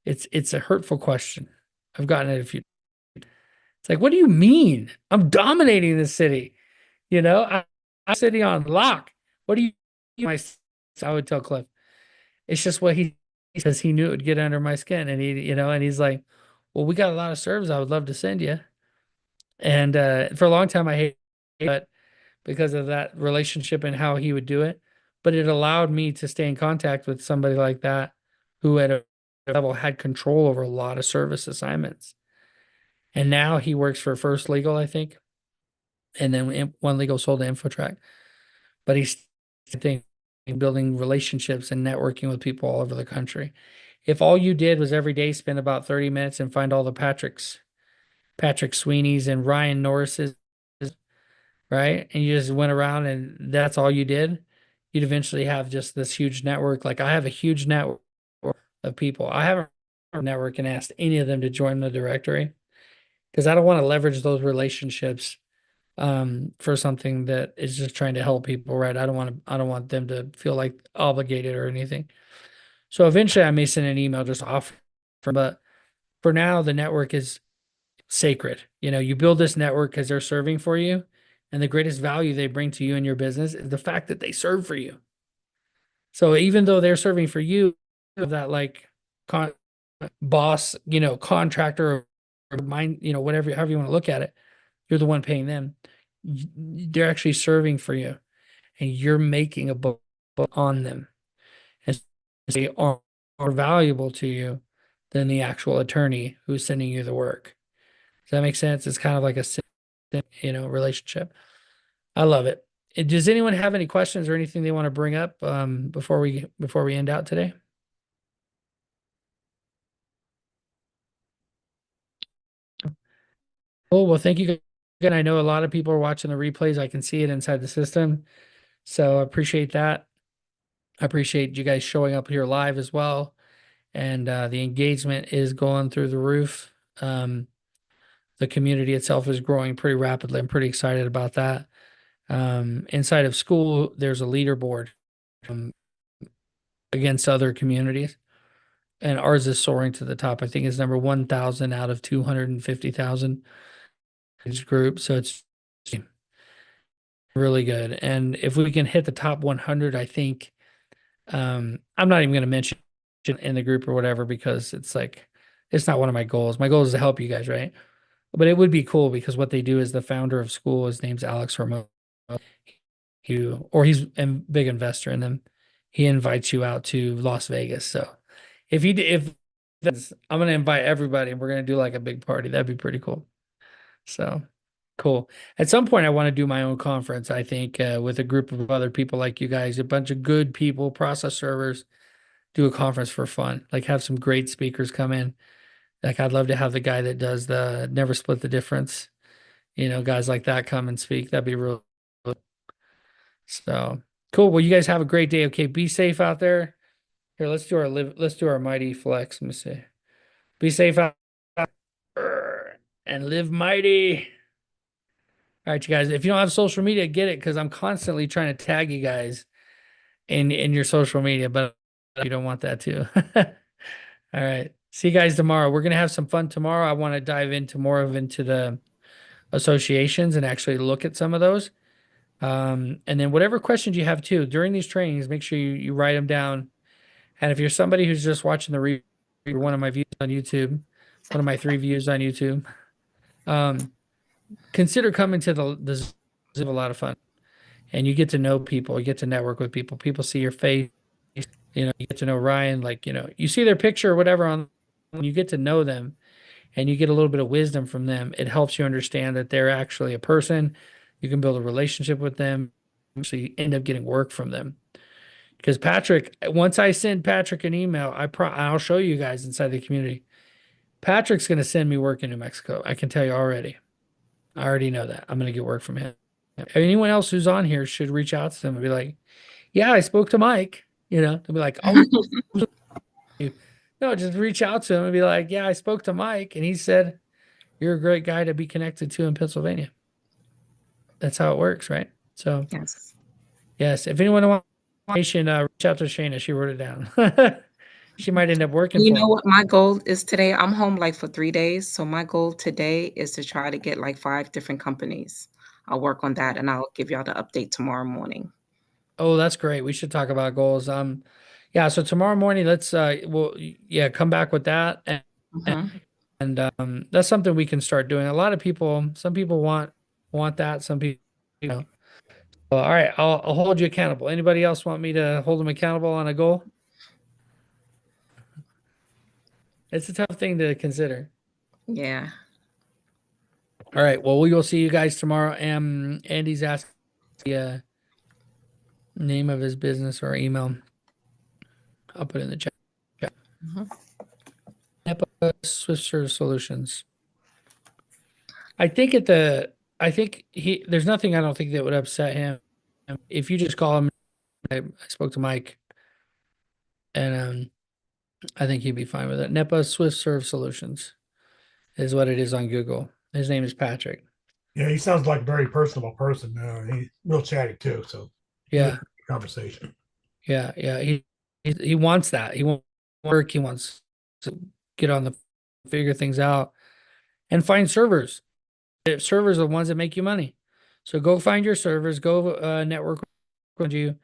it's a hurtful question. I've gotten it a few. It's like, what do you mean? I'm dominating the city. I'm sitting on lock. What do you? I would tell Cliff. It's just what he says. He knew it would get under my skin, and and he's like, "Well, we got a lot of serves. I would love to send you." And for a long time, I hate it because of that relationship and how he would do it. But it allowed me to stay in contact with somebody like that who at a level had control over a lot of service assignments. And now he works for First Legal, I think, and then One Legal sold to InfoTrack. But he's building relationships and networking with people all over the country. If all you did was every day spend about 30 minutes and find all the Patrick Sweeney's and Ryan Norris's, right? And you just went around and that's all you did, you'd eventually have just this huge network. Like I have a huge network of people. I haven't network and asked any of them to join the directory because I don't want to leverage those relationships for something that is just trying to help people, right? I don't want them to feel like obligated or anything. So eventually I may send an email just off, but for now the network is sacred. You build this network because they're serving for you, and the greatest value they bring to you and your business is the fact that they serve for you. So even though they're serving for you, that like boss, contractor or mind, whatever, however you want to look at it, you're the one paying them. They're actually serving for you, and you're making a book on them, and they are more valuable to you than the actual attorney who's sending you the work. Does that make sense? It's kind of like a relationship. I love it. Does anyone have any questions or anything they want to bring up before we end out today? Oh, well, thank you. Again, I know a lot of people are watching the replays. I can see it inside the system. So I appreciate that. I appreciate you guys showing up here live as well. And the engagement is going through the roof. The community itself is growing pretty rapidly. I'm pretty excited about that. Inside of school, there's a leaderboard against other communities. And ours is soaring to the top. I think it's number 1,000 out of 250,000 group. So it's really good. And if we can hit the top 100, I think I'm not even going to mention in the group or whatever, because it's not one of my goals. My goal is to help you guys, right? But it would be cool because what they do is the founder of school, his name's Alex Hormo. He's a big investor in them. he invites you out to Las Vegas. So if that's, I'm gonna invite everybody and we're gonna do like a big party. That'd be pretty cool. So cool. At some point, I want to do my own conference. I think with a group of other people like you guys, a bunch of good people, process servers, do a conference for fun. Like have some great speakers come in. Like I'd love to have the guy that does the Never Split the Difference. You know, guys like that come and speak. That'd be real. So cool. Well, you guys have a great day. Okay, be safe out there. Here, let's do our mighty flex. Let me see. Be safe out and live mighty. All right, you guys. If you don't have social media, get it because I'm constantly trying to tag you guys in your social media, but you don't want that too. All right. See you guys tomorrow. We're gonna have some fun tomorrow. I want to dive into into the associations and actually look at some of those. And then whatever questions you have too during these trainings, make sure you write them down. And if you're somebody who's just watching one of my views on YouTube, one of my 3 views on YouTube, consider coming to the Zoom. It's a lot of fun. And you get to know people, you get to network with people. People see your face, you know, you get to know Ryan, like, you know, you see their picture or whatever on, when you get to know them and you get a little bit of wisdom from them, it helps you understand that they're actually a person. You can build a relationship with them. So you end up getting work from them. Because Patrick, once I send Patrick an email, I'll show you guys inside the community. Patrick's going to send me work in New Mexico. I can tell you already. I already know that. I'm going to get work from him. Anyone else who's on here should reach out to them and be like, yeah, I spoke to Mike. You know, they'll be like, oh, no, just reach out to him and be like, yeah, I spoke to Mike and he said, you're a great guy to be connected to in Pennsylvania. That's how it works, right? So, yes, if anyone wants information, reach out to Shayna. She wrote it down. She might end up working. You know what my goal is today? I'm home like for 3 days. So my goal today is to try to get like 5 different companies. I'll work on that and I'll give y'all the update tomorrow morning. Oh, that's great. We should talk about goals. Yeah, so tomorrow morning, let's come back with that. And that's something we can start doing. A lot of people, some people want that, some people, you know. Well, all right, I'll hold you accountable. Anybody else want me to hold them accountable on a goal? It's a tough thing to consider. Yeah. All right. Well, we will see you guys tomorrow. Andy's asked the name of his business or email. I'll put it in the chat. NEPA Swift Serve Solutions. I think there's nothing I don't think that would upset him. If you just call him, I spoke to Mike, and I think he'd be fine with it. NEPA Swift Serve Solutions is what it is on Google. His name is Patrick. Yeah, he sounds like a very personable person. He's real chatty too. So yeah, conversation. Yeah. He wants that. He wants work. He wants to get on figure things out, and find servers. Servers are the ones that make you money. So go find your servers. Go network with you.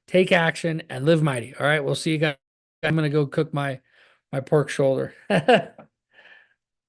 Take action and live mighty. All right. We'll see you guys. I'm gonna go cook my pork shoulder.